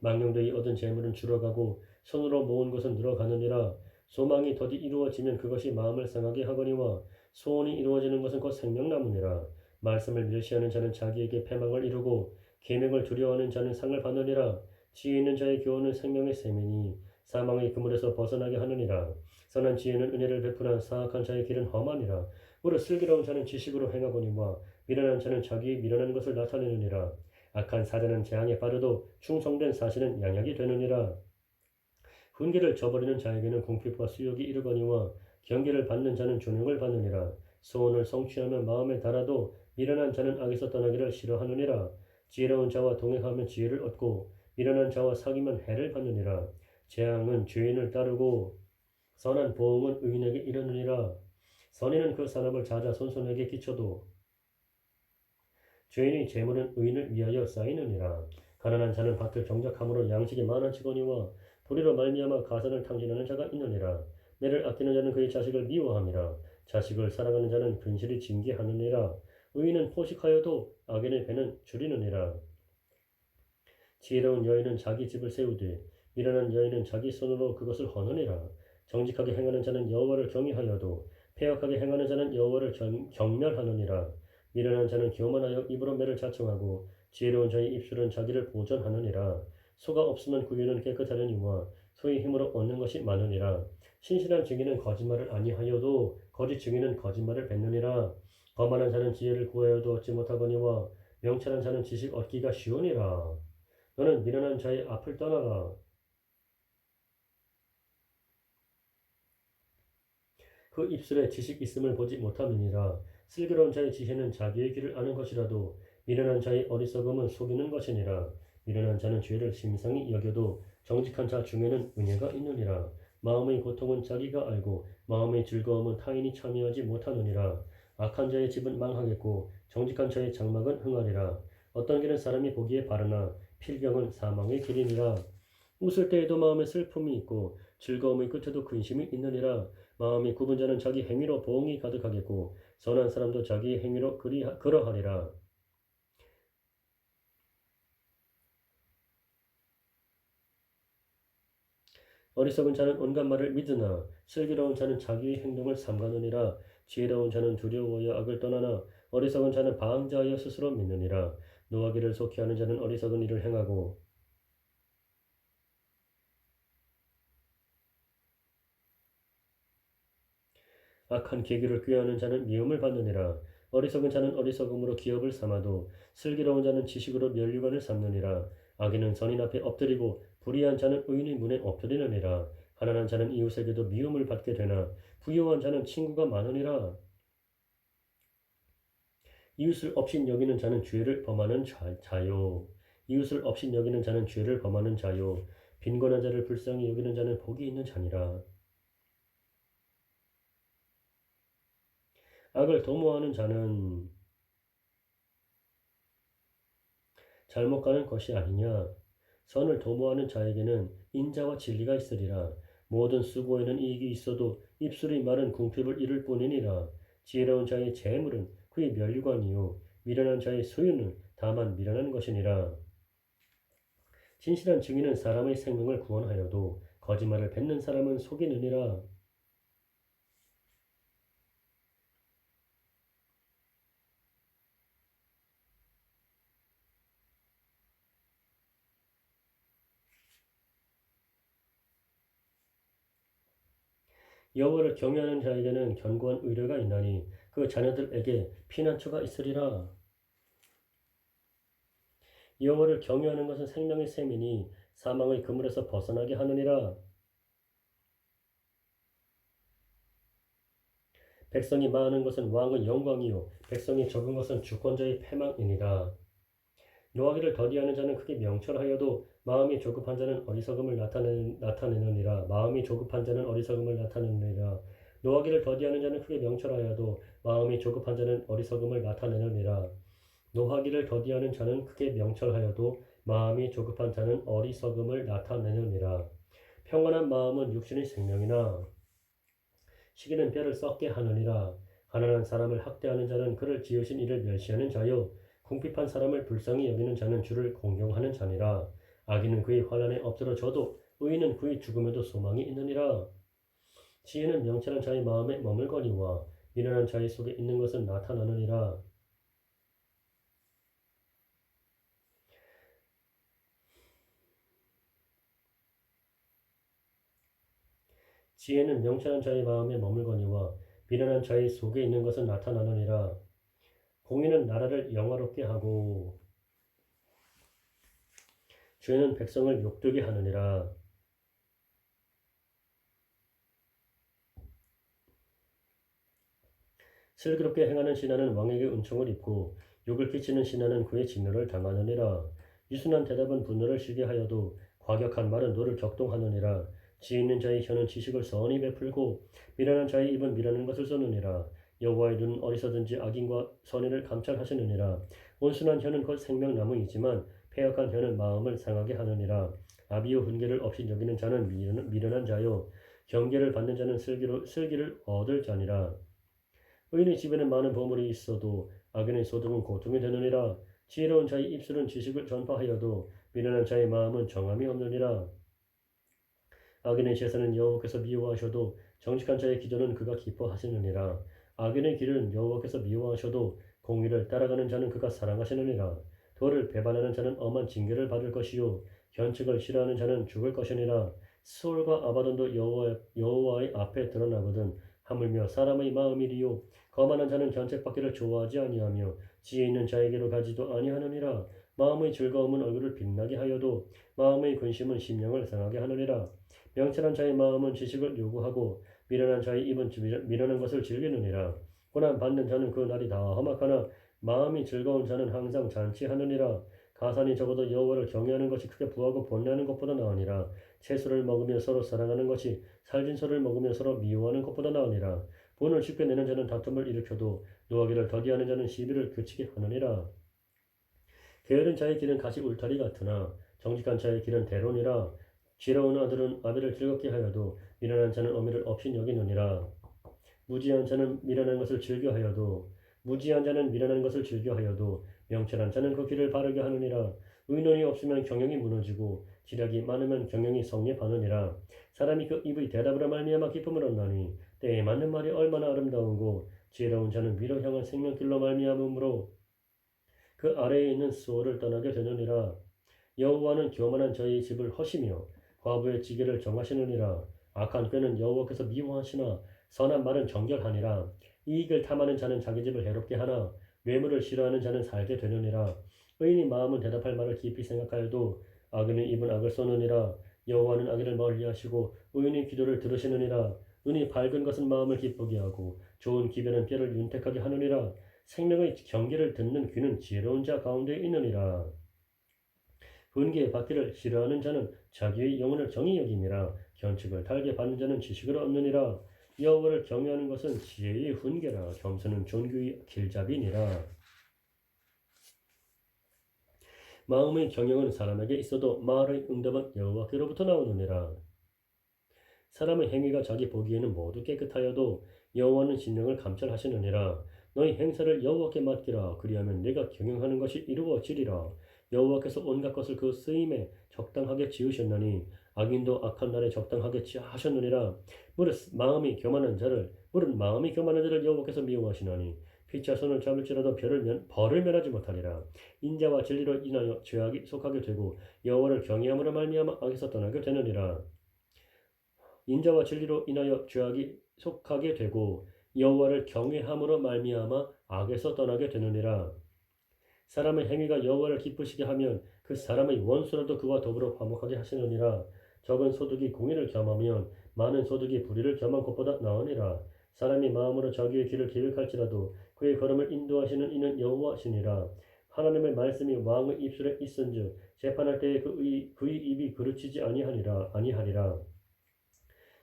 망령되이 얻은 재물은 줄어가고 손으로 모은 것은 늘어가느니라. 소망이 더디 이루어지면 그것이 마음을 상하게 하거니와 소원이 이루어지는 것은 곧 생명나무니라. 말씀을 멸시하는 자는 자기에게 패망을 이루고 계명을 두려워하는 자는 상을 받느니라. 지혜 있는 자의 교훈은 생명의 셈이니 사망의 그물에서 벗어나게 하느니라. 선한 지혜는 은혜를 베푸나 사악한 자의 길은 험하니라. 무릇 슬기로운 자는 지식으로 행하거니와 미련한 자는 자기의 미련한 것을 나타내느니라. 악한 사자는 재앙에 빠르도 충성된 사실은 양약이 되느니라. 훈계를 저버리는 자에게는 공핍과 수욕이 이르거니와 경계를 받는 자는 존용을 받느니라. 소원을 성취하며 마음에 달아도 미련한 자는 악에서 떠나기를 싫어하느니라. 지혜로운 자와 동행하면 지혜를 얻고 미련한 자와 사귀면 해를 받느니라. 재앙은 죄인을 따르고 선한 보응은 의인에게 이르느니라. 선인은 그 산업을 자자손손에게 끼쳐도 죄인의 재물은 의인을 위하여 쌓이느니라. 가난한 자는 밭을 정작함으로 양식이 많아지거니와 불의로 말미암아 가산을 탕진하는 자가 있느니라. 매를 아끼는 자는 그의 자식을 미워함이라. 자식을 사랑하는 자는 근실이 징계하느니라. 의인은 포식하여도 악인의 배는 줄이느니라. 지혜로운 여인은 자기 집을 세우되 미련한 여인은 자기 손으로 그것을 허느니라. 정직하게 행하는 자는 여호와를 경외하여도 패역하게 행하는 자는 여호와를 경멸하느니라. 미련한 자는 교만하여 입으로 매를 자청하고 지혜로운 자의 입술은 자기를 보전하느니라. 소가 없으면 구유는 깨끗하려니와 소의 힘으로 얻는 것이 많으니라. 신실한 증인은 거짓말을 아니하여도 거짓 증인은 거짓말을 뱉느니라. 거만한 자는 지혜를 구하여도 얻지 못하거니와 명철한 자는 지식 얻기가 쉬우니라. 너는 미련한 자의 앞을 떠나라. 그 입술에 지식 있음을 보지 못함이니라. 슬기로운 자의 지혜는 자기의 길을 아는 것이라도 미련한 자의 어리석음은 속이는 것이니라. 미련한 자는 죄를 심상히 여겨도 정직한 자 중에는 은혜가 있느니라. 마음의 고통은 자기가 알고 마음의 즐거움은 타인이 참여하지 못하느니라. 악한 자의 집은 망하겠고 정직한 자의 장막은 흥하리라. 어떤 길은 사람이 보기에 바르나 필경은 사망의 길이니라. 웃을 때에도 마음에 슬픔이 있고 즐거움의 끝에도 근심이 있느니라. 마음이 굽은 자는 자기 행위로 보응이 가득하겠고 선한 사람도 자기의 행위로 그러하리라. 어리석은 자는 온갖 말을 믿으나 슬기로운 자는 자기의 행동을 삼가느니라. 지혜로운 자는 두려워하여 악을 떠나나 어리석은 자는 방자하여 스스로 믿느니라. 노하기를 속히 하는 자는 어리석은 일을 행하고 악한 계기를 꾀하는 자는 미움을 받느니라. 어리석은 자는 어리석음으로 기업을 삼아도 슬기로운 자는 지식으로 면류관을 삼느니라. 악인은 선인 앞에 엎드리고 불의한 자는 의인의 문에 엎드리느니라. 가난한 자는 이웃에게도 미움을 받게 되나 부유한 자는 친구가 많으니라. 이웃을 업신 여기는 자는 죄를 범하는 자요. 이웃을 업신 여기는 자는 죄를 범하는 자요. 빈곤한 자를 불쌍히 여기는 자는 복이 있는 자니라. 악을 도모하는 자는 잘못 가는 것이 아니냐. 선을 도모하는 자에게는 인자와 진리가 있으리라. 모든 수고에는 이익이 있어도 입술이 마른 궁핍을 이룰 뿐이니라. 지혜로운 자의 재물은 그의 면류관이요 미련한 자의 소유는 다만 미련한 것이니라. 진실한 증인은 사람의 생명을 구원하여도 거짓말을 뱉는 사람은 속이느니라. 여호와를 경외하는 자에게는 견고한 의뢰가 있나니 그 자녀들에게 피난처가 있으리라. 여호와를 경외하는 것은 생명의 셈이니 사망의 그물에서 벗어나게 하느니라. 백성이 많은 것은 왕의 영광이요 백성이 적은 것은 주권자의 패망이니라. 노하기를 더디하는 자는 크게 명철하여도 마음이 조급한 자는 어리석음을 나타내느니라. 마음이 조급한 자는 어리석음을 나타내느니라. 노하기를 더디하는 자는 크게 명철하여도 마음이 조급한 자는 어리석음을 나타내느니라. 노하기를 더디하는 자는 크게 명철하여도 마음이 조급한 자는 어리석음을 나타내느니라. 평안한 마음은 육신의 생명이나 시기는 뼈를 썩게 하느니라. 가난한 사람을 학대하는 자는 그를 지으신 이를 멸시하는 자요 궁핍한 사람을 불쌍히 여기는 자는 주를 공경하는 자니라. 악인은 그의 환난에 엎드러져도 의인은 그의 죽음에도 소망이 있느니라. 지혜는 명철한 자의 마음에 머물거니와 미련한 자의 속에 있는 것은 나타나느니라. 지혜는 명철한 자의 마음에 머물거니와 미련한 자의 속에 있는 것은 나타나느니라. 공의는 나라를 영화롭게 하고 죄는 백성을 욕되게 하느니라. 슬기롭게 행하는 신하는 왕에게 은총을 입고 욕을 끼치는 신하는 그의 진노를 당하느니라. 유순한 대답은 분노를 쉬게 하여도 과격한 말은 노를 격동하느니라. 지혜 있는 자의 혀는 지식을 선히 베풀고 미련한 자의 입은 미련한 것을 쏘느니라. 여호와의 눈은 어디서든지 악인과 선인을 감찰하시느니라. 온순한 혀는 곧 생명나무이지만 패역한 혀는 마음을 상하게 하느니라. 아비요 훈계를 없이 여기는 자는 미련한 자요 경계를 받는 자는 슬기를 얻을 자니라. 의인의 집에는 많은 보물이 있어도 악인의 소득은 고통이 되느니라. 지혜로운 자의 입술은 지식을 전파하여도 미련한 자의 마음은 정함이 없느니라. 악인의 제사는 여호와께서 미워하셔도 정직한 자의 기도는 그가 기뻐하시느니라. 악인의 길은 여호와께서 미워하셔도 공의를 따라가는 자는 그가 사랑하시느니라. 도를 배반하는 자는 엄한 징계를 받을 것이요 견책을 싫어하는 자는 죽을 것이니라. 스올과 아바돈도 여호와의 앞에 드러나거든 하물며 사람의 마음이리요 거만한 자는 견책받기를 좋아하지 아니하며 지혜 있는 자에게로 가지도 아니하느니라. 마음의 즐거움은 얼굴을 빛나게 하여도 마음의 근심은 심령을 상하게 하느니라. 명철한 자의 마음은 지식을 요구하고 미련한 자의 입은 미련한 것을 즐기느니라. 고난 받는 자는 그 날이 다 험악하나 마음이 즐거운 자는 항상 잔치하느니라. 가산이 적어도 여호와를 경외하는 것이 크게 부하고 번뇌하는 것보다 나으니라. 채소를 먹으며 서로 사랑하는 것이 살진 소를 먹으며 서로 미워하는 것보다 나으니라. 본을 쉽게 내는 자는 다툼을 일으켜도 노하기를 더디하는 자는 시비를 그치게 하느니라. 게으른 자의 길은 가시 울타리 같으나 정직한 자의 길은 대론이라. 지혜로운 아들은 아비를 즐겁게 하여도 미련한 자는 어미를 없인 여기느니라. 무지한 자는 미련한 것을 즐겨하여도 명철한 자는 그 길을 바르게 하느니라. 의논이 없으면 경영이 무너지고 지략이 많으면 경영이 성립하느니라. 사람이 그 입의 대답으로 말미암아 기쁨을 얻나니 때에 맞는 말이 얼마나 아름다운고 지혜로운 자는 위로 향한 생명길로 말미암으므로 그 아래에 있는 수호를 떠나게 되느니라. 여호와는 교만한 자의 집을 허시며 과부의 지게를 정하시느니라. 악한 꾀는 여호와께서 미워하시나 선한 말은 정결하니라. 이익을 탐하는 자는 자기 집을 해롭게 하나 뇌물을 싫어하는 자는 살게 되느니라. 의인이 마음은 대답할 말을 깊이 생각하여도 악인의 입은 악을 쏘느니라. 여호와는 악인을 멀리하시고 의인의 기도를 들으시느니라. 눈이 밝은 것은 마음을 기쁘게 하고 좋은 기별은 뼈를 윤택하게 하느니라. 생명의 경계를 듣는 귀는 지혜로운 자 가운데 있느니라. 훈계의 받기를 싫어하는 자는 자기의 영혼을 정히 여김이라. 견책을 달게 받는 자는 지식을 얻느니라. 여호와를 경외하는 것은 지혜의 훈계라. 겸손은 존귀의 길잡이니라. 마음의 경영은 사람에게 있어도 말의 응답은 여호와께로부터 나오느니라. 사람의 행위가 자기 보기에는 모두 깨끗하여도 여호와는 심령을 감찰하시느니라. 너희 행사를 여호와께 맡기라. 그리하면 내가 경영하는 것이 이루어지리라. 여호와께서 온갖 것을 그 쓰임에 적당하게 지으셨나니 악인도 악한 날에 적당하게 하셨느니라. 무릇 마음이 교만한 자를 여호와께서 미워하시나니 피차 손을 잡을지라도 벌을 면하지 못하리라. 인자와 진리로 인하여 죄악이 속하게 되고 여호와를 경외함으로 말미암아 악에서 떠나게 되느니라. 인자와 진리로 인하여 죄악이 속하게 되고 여호와를 경외함으로 말미암아 악에서 떠나게 되느니라. 사람의 행위가 여호와를 기쁘시게 하면 그 사람의 원수라도 그와 더불어 화목하게 하시느니라. 적은 소득이 공의를 겸하면 많은 소득이 불의를 겸한 것보다 나으니라. 사람이 마음으로 자기의 길을 계획할지라도 그의 걸음을 인도하시는 이는 여호와시니라. 하나님의 말씀이 왕의 입술에 있은즉 재판할 때에 그의 입이 그르치지 아니하리라.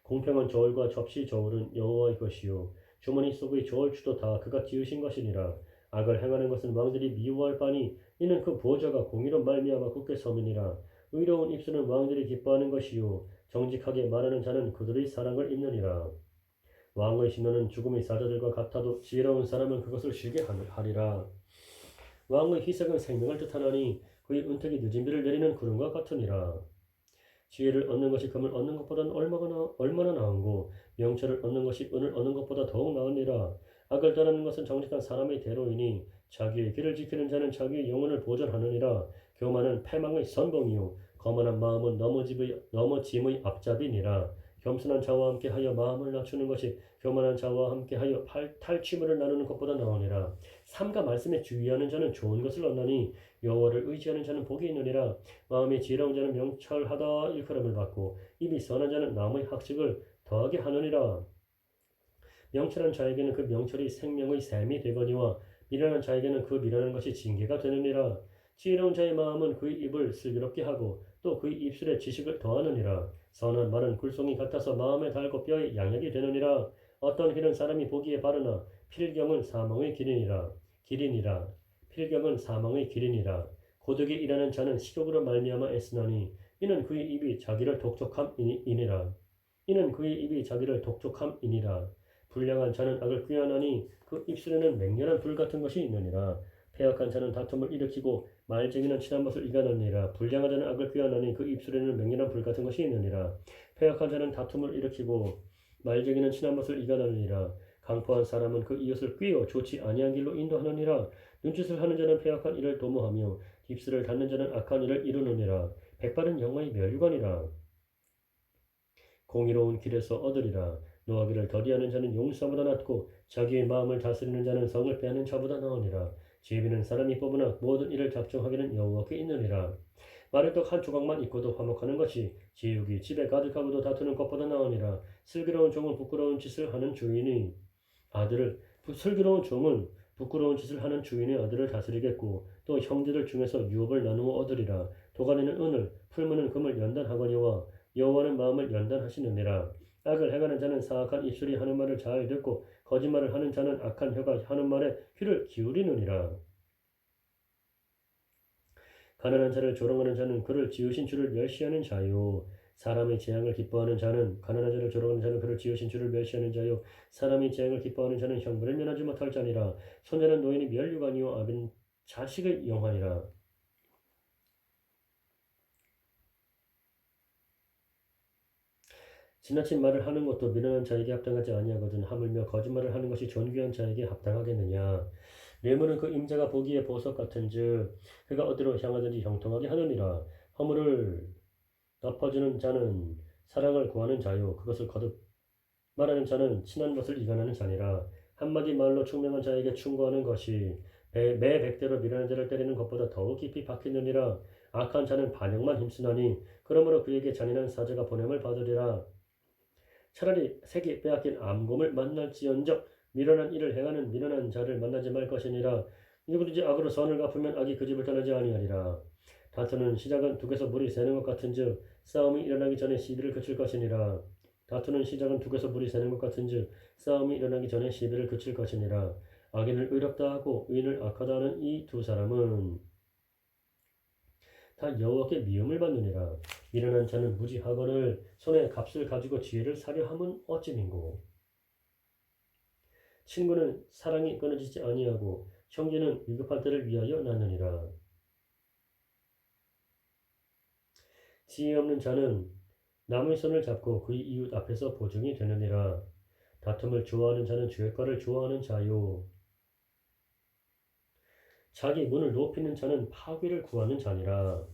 공평한 저울과 접시 저울은 여호와의 것이요 주머니 속의 저울추도 다 그가 지으신 것이니라. 악을 행하는 것은 왕들이 미워할 바니 이는 그 보좌가 공의로 말미암아 굳게 섬이니라. 의로운 입술은 왕들이 기뻐하는 것이요 정직하게 말하는 자는 그들의 사랑을 입느니라. 왕의 신호는 죽음의 사자들과 같아도 지혜로운 사람은 그것을 쉬게 하리라. 왕의 희석은 생명을 뜻하나니 그의 은택이 늦은 비를 내리는 구름과 같으니라. 지혜를 얻는 것이 금을 얻는 것보다는 얼마나 나은고 명철을 얻는 것이 은을 얻는 것보다 더욱 나으니라. 악을 떠나는 것은 정직한 사람의 대로이니 자기의 길을 지키는 자는 자기의 영혼을 보존하느니라. 교만은 패망의 선봉이요 거만한 마음은 넘어짐의 앞잡이니라. 겸손한 자와 함께하여 마음을 낮추는 것이 교만한 자와 함께하여 탈취물을 나누는 것보다 나으니라. 삼가 말씀에 주의하는 자는 좋은 것을 얻나니 여호와를 의지하는 자는 복이 있느니라. 마음이 지혜로운 자는 명철하다 일컬음을 받고 입이 선한 자는 남의 학식을 더하게 하느니라. 명철한 자에게는 그 명철이 생명의 샘이 되거니와 미련한 자에게는 그 미련한 것이 징계가 되느니라. 지혜로운 자의 마음은 그의 입을 슬기롭게 하고 또 그의 입술에 지식을 더하느니라. 선한 말은 굴송이 같아서 마음에 달고 뼈에 양약이 되느니라. 어떤 길은 사람이 보기에 바르나 필경은 사망의 필경은 사망의 길이니라. 고독에 일하는 자는 식욕으로 말미암아 애쓰나니 이는 그의 입이 자기를 독촉함이니라. 불량한 자는 악을 꾀하나니 그 입술에는 맹렬한 불 같은 것이 있느니라. 패역한 자는 다툼을 일으키고 말쟁이는 친한 것을 이가느니라. 불량한 자는 악을 꾀하나니 그 입술에는 맹렬한 불 같은 것이 있느니라. 패역한 자는 다툼을 일으키고 말쟁이는 친한 것을 이가느니라. 강포한 사람은 그 이웃을 꾀어 좋지 아니한 길로 인도하느니라. 눈짓을 하는 자는 패역한 일을 도모하며 입술을 닫는 자는 악한 일을 이루느니라. 백발은 영광의 멸관이라. 공의로운 길에서 얻으리라. 노하기를 더디하는 자는 용사보다 낫고 자기의 마음을 다스리는 자는 성을 빼앗는 자보다 나으니라. 지혜비는 사람이 뽑으나 모든 일을 작정하기는 여호와께 있느니라. 마른떡 한 조각만 있고도 화목하는 것이 지육이 집에 가득하고도 다투는 것보다 나으니라. 슬기로운 종은 부끄러운 짓을 하는 주인의 아들을 다스리겠고 또 형제들 중에서 유업을 나누어 얻으리라. 도가니는 은을 풀무는 금을 연단하거니와 여호와는 마음을 연단하시느니라. 악을 행하는 자는 사악한 입술이 하는 말을 잘 듣고 거짓말을 하는 자는 악한 혀가 하는 말에 귀를 기울이느니라. 가난한 자를 조롱하는 자는 그를 지으신 주를 멸시하는 자요. 사람의 재앙을 기뻐하는 자는 가난한 자를 조롱하는 자는 그를 지으신 주를 멸시하는 자요. 사람의 재앙을 기뻐하는 자는 형벌을 면하지 못할 자니라. 손자는 노인의 면류관이요 아비는 자식의 영환이라. 지나친 말을 하는 것도 미련한 자에게 합당하지 아니하거든 하물며 거짓말을 하는 것이 존귀한 자에게 합당하겠느냐. 뇌물은 그 임자가 보기에 보석 같은즉 그가 어디로 향하든지 형통하게 하느니라. 허물을 덮어주는 자는 사랑을 구하는 자요 그것을 거듭 말하는 자는 친한 것을 이간하는 자니라. 한마디 말로 총명한 자에게 충고하는 것이 매 백대로 미련한 자를 때리는 것보다 더욱 깊이 박히느니라. 악한 자는 반역만 힘쓰나니 그러므로 그에게 잔인한 사자가 보냄을 받으리라. 차라리 색이 빼앗긴 암곰을 만날지언정 미련한 일을 행하는 미련한 자를 만나지 말 것이니라. 누구든지 악으로 선을 갚으면 악이 그 집을 떠나지 아니하리라. 다투는 시작은 북에서 물이 새는 것 같은즉 싸움이 일어나기 전에 시비를 그칠 것이니라. 다투는 시작은 북에서 물이 새는 것 같은즉 싸움이 일어나기 전에 시비를 그칠 것이니라. 악인을 의롭다 하고 의인을 악하다 하는 이 두 사람은 다 여호와께 미움을 받느니라. 미련한 자는 무지하거늘 손에 값을 가지고 지혜를 사려 함은 어찌민고. 친구는 사랑이 끊어지지 아니하고 형제는 위급할 때를 위하여 낳느니라. 지혜 없는 자는 남의 손을 잡고 그의 이웃 앞에서 보증이 되느니라. 다툼을 좋아하는 자는 죄과를 좋아하는 자요. 자기 문을 높이는 자는 파괴를 구하는 자니라.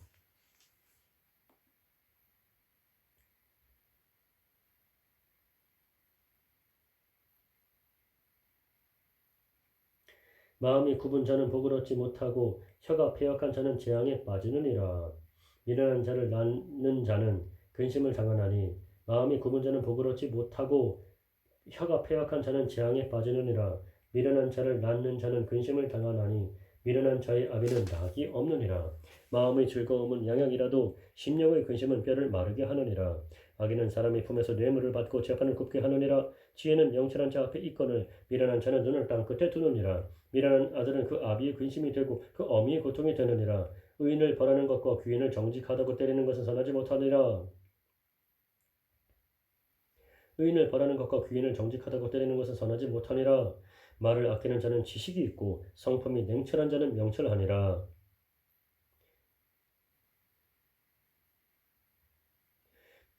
마음이 굽은 자는 복을 얻지 못하고 혀가 패역한 자는 재앙에 빠지느니라. 미련한 자를 낳는 자는 근심을 당하나니 마음이 굽은 자는 복을 얻지 못하고 혀가 패역한 자는 재앙에 빠지느니라. 미련한 자를 낳는 자는 근심을 당하나니 미련한 자의 아비는 낙이 없느니라. 마음의 즐거움은 양약이라도 심령의 근심은 뼈를 마르게 하느니라. 악인은 사람의 품에서 뇌물을 받고 재판을 굽게 하느니라. 지혜는 명철한 자 앞에 있거늘 미련한 자는 눈을 땅 끝에 두느니라. 미련한 아들은 그 아비의 근심이 되고 그 어미의 고통이 되느니라. 의인을 벌하는 것과 귀인을 정직하다고 때리는 것은 선하지 못하니라. 의인을 벌하는 것과 귀인을 정직하다고 때리는 것은 선하지 못하니라. 말을 아끼는 자는 지식이 있고 성품이 냉철한 자는 명철하니라.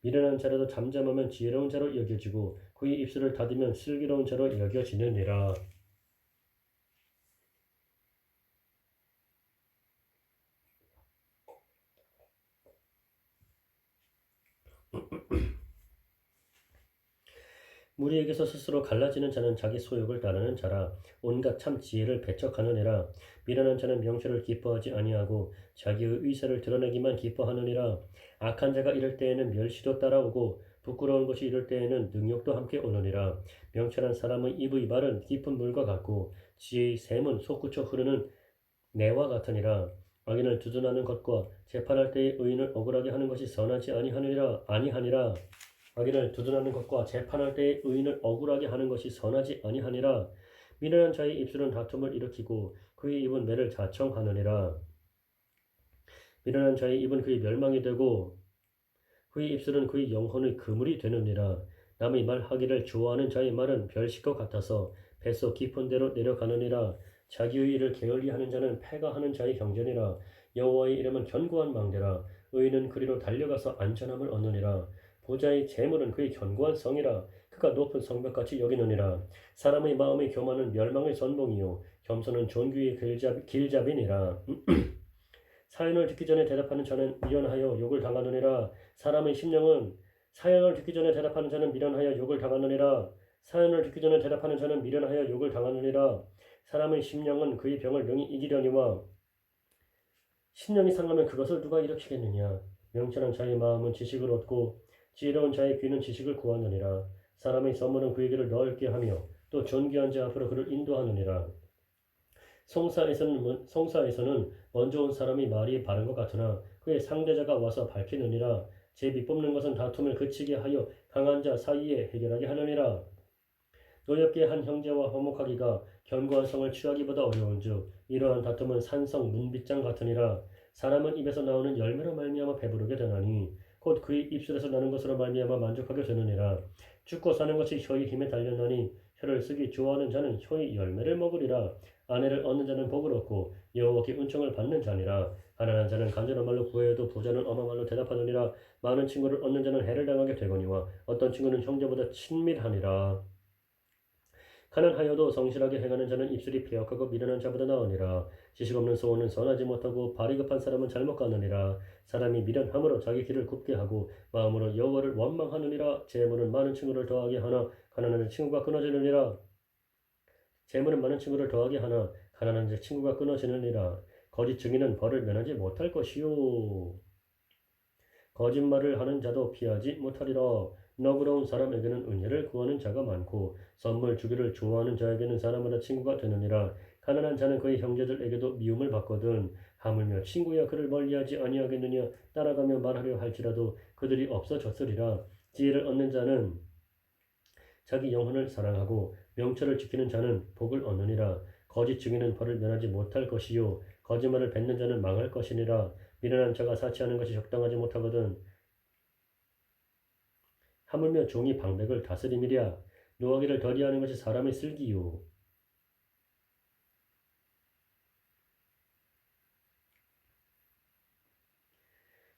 미련한 자라도 잠잠하면 지혜로운 자로 여겨지고 그의 입술을 닫으면 슬기로운 자로 여겨지느니라. 무리에게서 스스로 갈라지는 자는 자기 소욕을 따르는 자라. 온갖 참 지혜를 배척하느니라. 미련한 자는 명철을 기뻐하지 아니하고 자기의 의사를 드러내기만 기뻐하느니라. 악한 자가 이럴 때에는 멸시도 따라오고 부끄러운 것이 이럴 때에는 능욕도 함께 오느니라. 명철한 사람의 입의 말은 깊은 물과 같고 지혜의 샘은 솟구쳐 흐르는 내와 같으니라. 악인을 두둔하는 것과 재판할 때의 의인을 억울하게 하는 것이 선하지 아니하니라. 악인을 두둔하는 것과 재판할 때의 의인을 억울하게 하는 것이 선하지 아니하니라. 미련한 자의 입술은 다툼을 일으키고 그의 입은 매를 자청하느니라. 미련한 자의 입은 그의 멸망이 되고 그의 입술은 그의 영혼의 그물이 되느니라. 남의 말하기를 좋아하는 자의 말은 별식과 같아서 뱃속 깊은 데로 내려가느니라. 자기의 일을 게을리하는 자는 패가하는 자의 경전이라. 여호와의 이름은 견고한 망대라. 의인은 그리로 달려가서 안전함을 얻느니라. 보좌의 재물은 그의 견고한 성이라. 그가 높은 성벽같이 여기느니라. 사람의 마음의 교만은 멸망의 선봉이요 겸손은 존귀의 길잡이니라. 사연을 듣기 전에 대답하는 자는 미련하여 욕을 당하느니라. 사람의 심령은 사연을 듣기 전에 대답하는 자는 미련하여 욕을 당하느니라. 사연을 듣기 전에 대답하는 자는 미련하여 욕을 당하느니라. 사람의 심령은 그의 병을 능히 이기려니와 심령이 상하면 그것을 누가 일으키겠느냐. 명철한 자의 마음은 지식을 얻고 지혜로운 자의 귀는 지식을 구하느니라. 사람의 선물은 그에게를 넓게 하며 또 존귀한 자 앞으로 그를 인도하느니라. 송사에서는 먼저 온 사람이 말이 바른 것 같으나 그의 상대자가 와서 밝히느니라. 제비 뽑는 것은 다툼을 그치게 하여 강한 자 사이에 해결하게 하느니라. 노엽게 한 형제와 화목하기가 견고한 성을 취하기보다 어려운즉 이러한 다툼은 산성 문빗장 같으니라. 사람은 입에서 나오는 열매로 말미암아 배부르게 되나니 곧 그의 입술에서 나는 것으로 말미암아 만족하게 되느니라. 죽고 사는 것이 혀의 힘에 달렸나니 혀를 쓰기 좋아하는 자는 혀의 열매를 먹으리라. 아내를 얻는 자는 복을 얻고 여호와께 은총을 받는 자니라. 가난한 자는 간절한 말로 구해도 부자는 엄한 말로 대답하느니라. 많은 친구를 얻는 자는 해를 당하게 되거니와 어떤 친구는 형제보다 친밀하니라. 가난하여도 성실하게 행하는 자는 입술이 패역하고 미련한 자보다 나으니라. 지식 없는 소원은 선하지 못하고 발이 급한 사람은 잘못 가느니라. 사람이 미련함으로 자기 길을 굽게 하고 마음으로 여호와를 원망하느니라. 재물은 많은 친구를 더하게 하나 가난한 자 친구가 끊어지느니라. 재물은 많은 친구를 더하게 하나 가난한 자 친구가 끊어지느니라. 거짓 증인은 벌을 면하지 못할 것이요. 거짓말을 하는 자도 피하지 못하리라. 너그러운 사람에게는 은혜를 구하는 자가 많고 선물 주기를 좋아하는 자에게는 사람마다 친구가 되느니라. 가난한 자는 그의 형제들에게도 미움을 받거든. 하물며 친구야 그를 멀리하지 아니하겠느냐. 따라가며 말하려 할지라도 그들이 없어졌으리라. 지혜를 얻는 자는 자기 영혼을 사랑하고 명철을 지키는 자는 복을 얻느니라. 거짓 증인은 벌을 면하지 못할 것이요 거짓말을 뱉는 자는 망할 것이니라. 미련한 자가 사치하는 것이 적당하지 못하거든. 하물며 종이 방백을 다스림이랴. 노하기를 더디하는 것이 사람의 슬기요.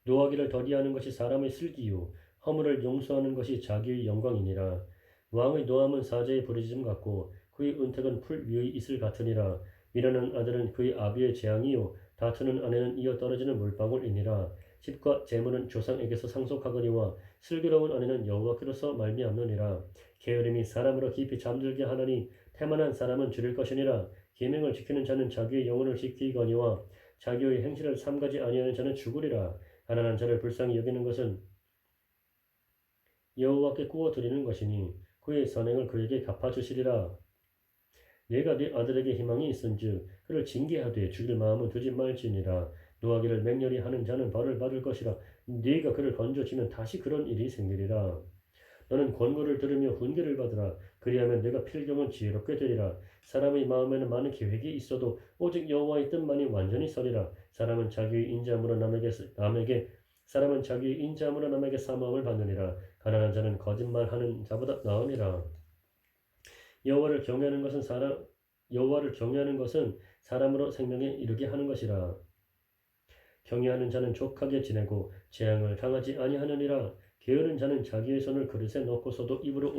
노하기를 더디하는 것이 사람의 슬기요. 허물을 용서하는 것이 자기의 영광이니라. 왕의 노함은 사자의 부르짖음 같고 그의 은택은 풀 위의 이슬 같으니라. 미련한 아들은 그의 아비의 재앙이요 다투는 아내는 이어 떨어지는 물방울이니라. 집과 재물은 조상에게서 상속하거니와 슬기로운 아내는 여호와께로서 말미암느니라. 게으름이 사람으로 깊이 잠들게 하나니 태만한 사람은 줄일 것이니라. 계명을 지키는 자는 자기의 영혼을 지키거니와 자기의 행실을 삼가지 아니하는 자는 죽으리라. 가난한 자를 불쌍히 여기는 것은 여호와께 구워 드리는 것이니 그의 선행을 그에게 갚아주시리라. 내가 네 아들에게 희망이 있은즉 그를 징계하되 죽일 마음은 두지 말지니라. 노하기를 맹렬히 하는 자는 벌을 받을 것이라. 네가 그를 건져주면 다시 그런 일이 생기리라. 너는 권고를 들으며 훈계를 받으라. 그리하면 내가 필경은 지혜롭게 되리라. 사람의 마음에는 많은 계획이 있어도 오직 여호와의 뜻만이 완전히 서리라. 사람은 자기의 인자함으로 남에게 사모함을 받느니라. 가난한 자는 거짓말하는 자보다 나으니라. 여호와를 경외하는 것은 사람으로 생명에 이르게 하는 것이라. 경외하는 자는 족하게 지내고 재앙을 당하지 아니하느니라. 게으른 자는 자기의 손을 그릇에 넣고서도 입으로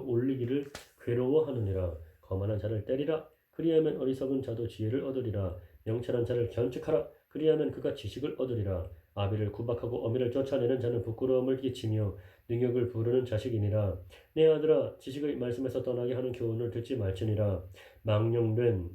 올리기를 괴로워하느니라. 거만한 자를 때리라. 그리하면 어리석은 자도 지혜를 얻으리라. 명철한 자를 견책하라. 그리하면 그가 지식을 얻으리라. 아비를 구박하고 어미를 쫓아내는 자는 부끄러움을 끼치며 능욕을 부르는 자식이니라. 내 아들아 지식의 말씀에서 떠나게 하는 교훈을 듣지 말지니라. 망령된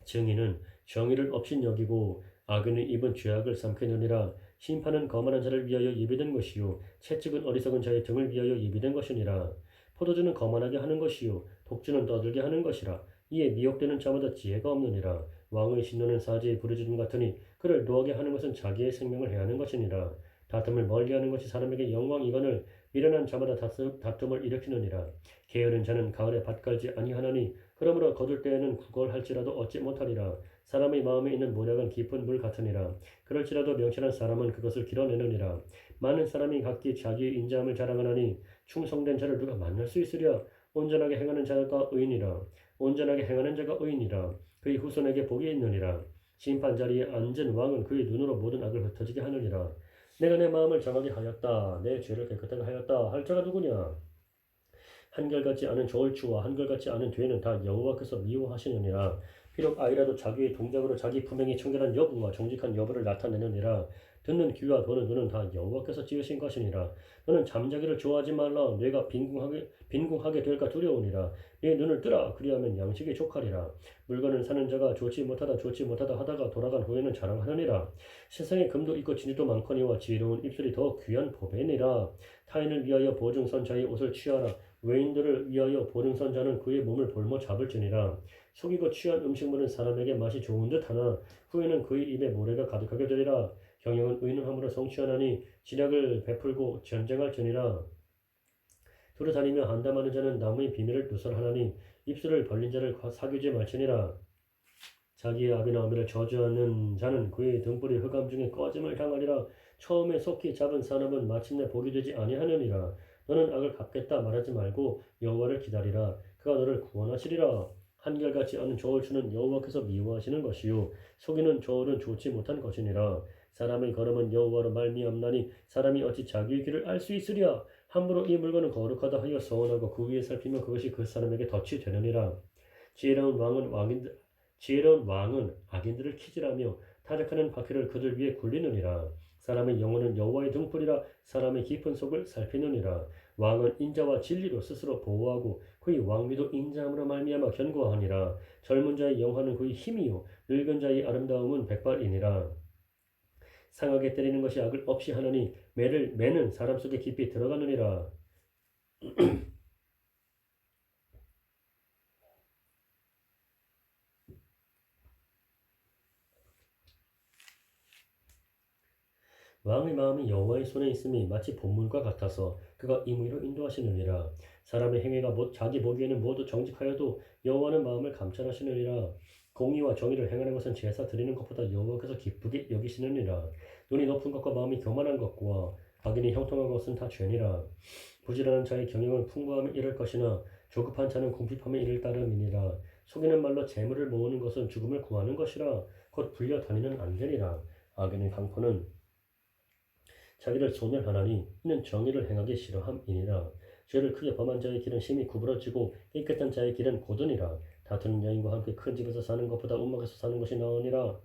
증인은 정의를 업신여기고 악인의 입은 죄악을 삼키느니라. 심판은 거만한 자를 위하여 예비된 것이요 채찍은 어리석은 자의 등을 위하여 예비된 것이니라. 포도주는 거만하게 하는 것이요 독주는 떠들게 하는 것이라. 이에 미혹되는 자마다 지혜가 없느니라. 왕의 신노는 사지의 부르짖음 같으니 그를 노하게 하는 것은 자기의 생명을 해하는 것이니라. 다툼을 멀리하는 것이 사람에게 영광이거늘 미련한 자마다 다툼을 일으키느니라. 게으른 자는 가을에 밭 갈지 아니하나니 그러므로 거둘 때에는 구걸할지라도 얻지 못하리라. 사람의 마음에 있는 모략은 깊은 물 같으니라. 그럴지라도 명철한 사람은 그것을 길어내느니라. 많은 사람이 각기 자기의 인자함을 자랑하나니 충성된 자를 누가 만날 수 있으랴. 온전하게 행하는 자가 의인이라. 온전하게 행하는 자가 의인이라. 그의 후손에게 복이 있느니라. 심판 자리에 앉은 왕은 그의 눈으로 모든 악을 흩어지게 하느니라. 내가 내 마음을 정하게 하였다. 내 죄를 깨끗하게 하였다. 할 자가 누구냐? 한결같지 않은 저울추와 한결같지 않은 뒤에는 다 여호와께서 미워하시느니라. 비록 아이라도 자기의 동작으로 자기 품행이 청결한 여부와 정직한 여부를 나타내느니라. 듣는 귀와 보는 눈은 다 여호와께서 지으신 것이니라. 너는 잠자기를 좋아하지 말라. 뇌가 빈궁하게 될까 두려우니라. 네 눈을 뜨라. 그리하면 양식이 족하리라. 물건을 사는 자가 좋지 못하다 하다가 돌아간 후에는 자랑하느니라. 세상에 금도 있고 진주도 많거니와 지혜로운 입술이 더 귀한 보배니라. 타인을 위하여 보증선자의 옷을 취하라. 외인들을 위하여 보증선자는 그의 몸을 볼모 잡을지니라. 속이고 취한 음식물은 사람에게 맛이 좋은 듯하나 후에는 그의 입에 모래가 가득하게 되리라. 경영은 의논함으로 성취하나니 지략을 베풀고 전쟁할지니라. 두루 다니며 한담하는 자는 남의 비밀을 누설하나니 입술을 벌린 자를 사귀지 말지니라. 자기의 아비나 어미를 저주하는 자는 그의 등불이 흑암 중에 꺼짐을 당하리라. 처음에 속히 잡은 산업은 마침내 복이 되지 아니하느니라. 너는 악을 갚겠다 말하지 말고 여호와를 기다리라. 그가 너를 구원하시리라. 한결같이 않은 저울추는 여호와께서 미워하시는 것이요 속이는 저울은 좋지 못한 것이니라. 사람의 걸음은 여호와로 말미암나니 사람이 어찌 자기의 길을 알 수 있으랴. 함부로 이 물건은 거룩하다 하여 서원하고 그 위에 살피면 그것이 그 사람에게 덫이 되느니라. 지혜로운 왕은 악인들을 키질하며 타락하는 바퀴를 그들 위에 굴리느니라. 사람의 영혼은 여호와의 등불이라. 사람의 깊은 속을 살피느니라. 왕은 인자와 진리로 스스로 보호하고 그의 왕비도 인자함으로 말미암아 견고하니라. 젊은 자의 영화는 그의 힘이요 늙은 자의 아름다움은 백발이니라. 상하게 때리는 것이 악을 없이 하느니 매는 사람 속에 깊이 들어가느니라. 왕의 마음이 여호와의 손에 있음이 마치 본물과 같아서 그가 임의로 인도하시느니라. 사람의 행위가 자기 보기에는 모두 정직하여도 여호와는 마음을 감찰하시느니라. 공의와 정의를 행하는 것은 제사 드리는 것보다 여호와께서 기쁘게 여기시느니라. 눈이 높은 것과 마음이 교만한 것과 악인이 형통한 것은 다 죄니라. 부지런한 자의 경영은 풍부함에 이를 것이나 조급한 자는 궁핍함에 이를 따름이니라. 속이는 말로 재물을 모으는 것은 죽음을 구하는 것이라. 곧 불려 다니는 안전이라. 악인의 강포는 자기를 소멸하나니 이는 정의를 행하기 싫어함이니라. 죄를 크게 범한 자의 길은 심히 구부러지고 깨끗한 자의 길은 고드니라. 다투는 여인과 함께 큰 집에서 사는 것보다 움막에서 사는 것이 나으니라.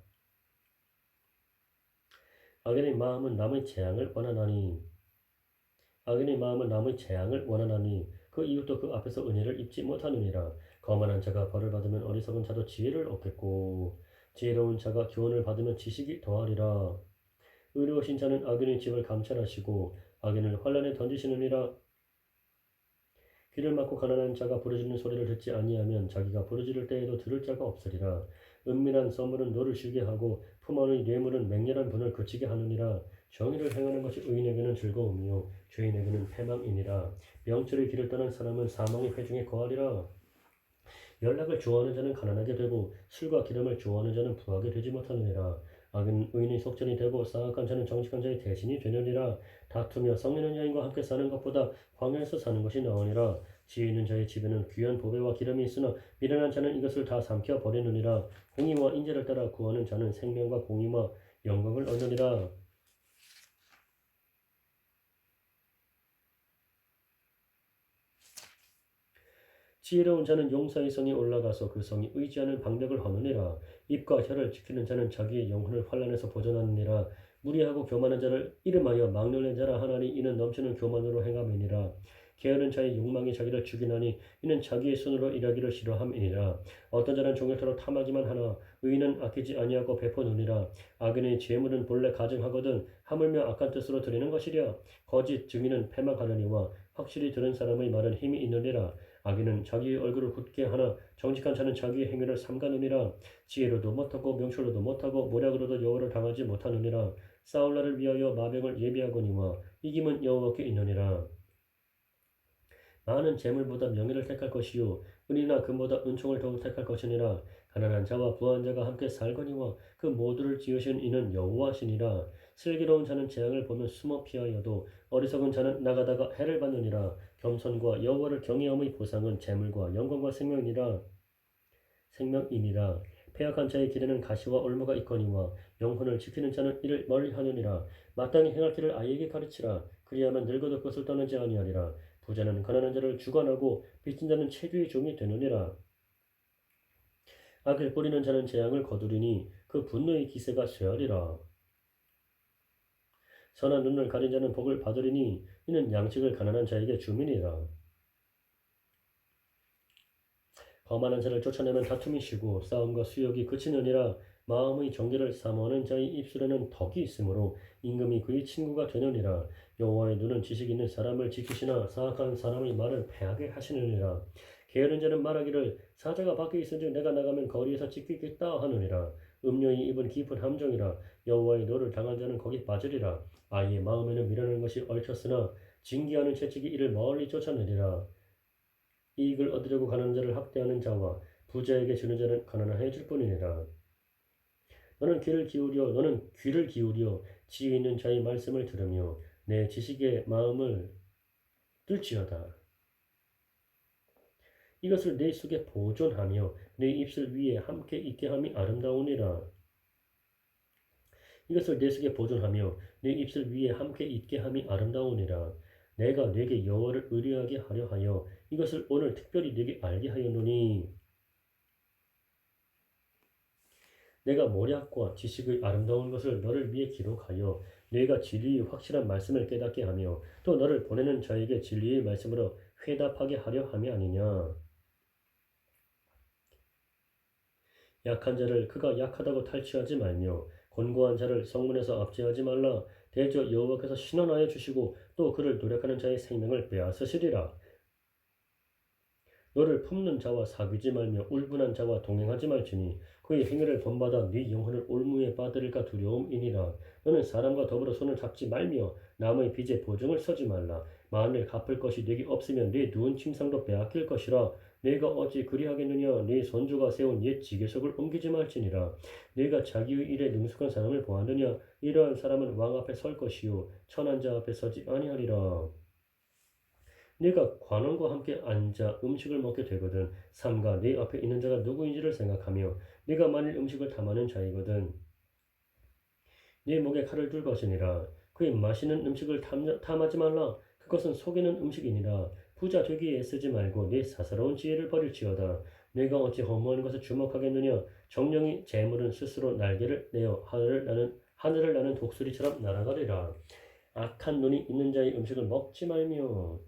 악인의 마음은 남의 재앙을 원하나니 그 이웃도 그 앞에서 은혜를 입지 못하느니라. 거만한 자가 벌을 받으면 어리석은 자도 지혜를 얻겠고 지혜로운 자가 교훈을 받으면 지식이 더하리라. 의로우신 자는 악인의 집을 감찰하시고 악인을 환란에 던지시느니라. 귀를 막고 가난한 자가 부르짖는 소리를 듣지 아니하면 자기가 부르짖을 때에도 들을 자가 없으리라. 은밀한 선물은 노를 쉬게 하고 품 안의 뇌물은 맹렬한 분을 그치게 하느니라. 정의를 행하는 것이 의인에게는 즐거움이요 죄인에게는 패망이니라. 명철의 길을 떠난 사람은 사망의 회중에 거하리라. 연락을 좋아하는 자는 가난하게 되고 술과 기름을 좋아하는 자는 부하게 되지 못하느니라. 악은 의인의 속전이 되고 사악한 자는 정직한 자의 대신이 되느니라. 다투며 성내는 여인과 함께 사는 것보다 광야에서 사는 것이 나으니라. 지혜 있는 자의 집에는 귀한 보배와 기름이 있으나 미련한 자는 이것을 다 삼켜 버리느니라. 공의와 인재를 따라 구하는 자는 생명과 공의와 영광을 얻느니라. 지혜로운 자는 용사의 성에 올라가서 그 성이 의지하는 방벽을 허느니라. 입과 혀를 지키는 자는 자기의 영혼을 환란에서 보존하느니라. 무리하고 교만한 자를 이름하여 막론의 자라 하나니 이는 넘치는 교만으로 행함이니라. 게으른 자의 욕망이 자기를 죽이나니 이는 자기의 손으로 일하기를 싫어함이니라. 어떤 자는 종일토록 탐하기만 하나 의인은 아끼지 아니하고 베푸느니라. 악인의 재물은 본래 가증하거든 하물며 악한 뜻으로 드리는 것이랴. 거짓 증인은 패망하느니와 확실히 들은 사람의 말은 힘이 있느니라. 악인은 자기의 얼굴을 굳게 하나 정직한 자는 자기의 행위를 삼가느니라. 지혜로도 못하고 명철로도 못하고 모략으로도 여호와를 당하지 못하느니라. 싸울 날을 위하여 마병을 예비하거니와 이김은 여호와께 있느니라. 많은 재물보다 명예를 택할 것이요 은이나 금보다 은총을 더욱 택할 것이니라. 가난한 자와 부한 자가 함께 살거니와 그 모두를 지으신 이는 여호와시니라. 슬기로운 자는 재앙을 보면 숨어 피하여도 어리석은 자는 나가다가 해를 받느니라. 겸손과 여호와를 경외함의 보상은 재물과 영광과 생명이니라. 패악한 자의 길에는 가시와 올무가 있거니와 영혼을 지키는 자는 이를 멀리하느니라. 마땅히 행할 길을 아이에게 가르치라. 그리하면 늙어도 그것을 떠나지 아니하리라. 부자는 가난한 자를 주관하고 빚진 자는 채주의 종이 되느니라. 악을 뿌리는 자는 재앙을 거두리니 그 분노의 기세가 쇠하리라. 선한 눈을 가린 자는 복을 받으리니 이는 양식을 가난한 자에게 주민이라. 거만한 자를 쫓아내면 다툼이 쉬고 싸움과 수욕이 그치느니라. 마음의 정결을 사모하는 자의 입술에는 덕이 있으므로 임금이 그의 친구가 되느니라. 여호와의 눈은 지식 있는 사람을 지키시나 사악한 사람의 말을 패하게 하시느니라. 게으른 자는 말하기를 사자가 밖에 있은즉 내가 나가면 거리에서 찢기겠다 하느니라. 음료의 입은 깊은 함정이라. 여호와의 노를 당한 자는 거기 빠지리라. 아이의 마음에는 미련한 것이 얽혔으나 징계하는 채찍이 이를 멀리 쫓아내리라. 이익을 얻으려고 가난한 자를 학대하는 자와 부자에게 주는 자는 가난해질 뿐이니라. 너는 귀를 기울여 지혜 있는 자의 말씀을 들으며 내 지식의 마음을 들지어다. 이것을 내 속에 보존하며 내 입술 위에 함께 있게 함이 아름다우니라. 이것을 내 속에 보존하며 내 입술 위에 함께 있게 함이 아름다우니라. 내가 네게 여호와를 의뢰하게 하려 하여 이것을 오늘 특별히 네게 알게 하였노니 내가 모략과 지식의 아름다운 것을 너를 위해 기록하여 네가 진리의 확실한 말씀을 깨닫게 하며 또 너를 보내는 자에게 진리의 말씀으로 회답하게 하려 함이 아니냐. 약한 자를 그가 약하다고 탈취하지 말며 곤고한 자를 성문에서 압제하지 말라. 대저 여호와께서 신원하여 주시고 또 그를 노력하는 자의 생명을 빼앗으시리라. 너를 품는 자와 사귀지 말며 울분한 자와 동행하지 말지니 그의 행위를 본받아 네 영혼을 올무에 빠뜨릴까 두려움이니라. 너는 사람과 더불어 손을 잡지 말며 남의 빚에 보증을 서지 말라. 만일 갚을 것이 네게 없으면 네 누운 침상도 빼앗길 것이라. 내가 어찌 그리하겠느냐. 네 선조가 세운 옛 지계석을 옮기지 말지니라. 네가 자기의 일에 능숙한 사람을 보았느냐. 이러한 사람은 왕 앞에 설 것이요 천한 자 앞에 서지 아니하리라. 네가 관원과 함께 앉아 음식을 먹게 되거든 삼가 네 앞에 있는 자가 누구인지를 생각하며 네가 만일 음식을 탐하는 자이거든 네 목에 칼을 둘 것이니라. 그의 마시는 음식을 탐하지 말라. 그것은 속이는 음식이니라. 부자 되기에 애쓰지 말고 네 사사로운 지혜를 버릴지어다. 내가 어찌 허무한 것을 주목하겠느냐. 정령이 재물은 스스로 날개를 내어 하늘을 나는 독수리처럼 날아가리라. 악한 눈이 있는 자의 음식을 먹지 말며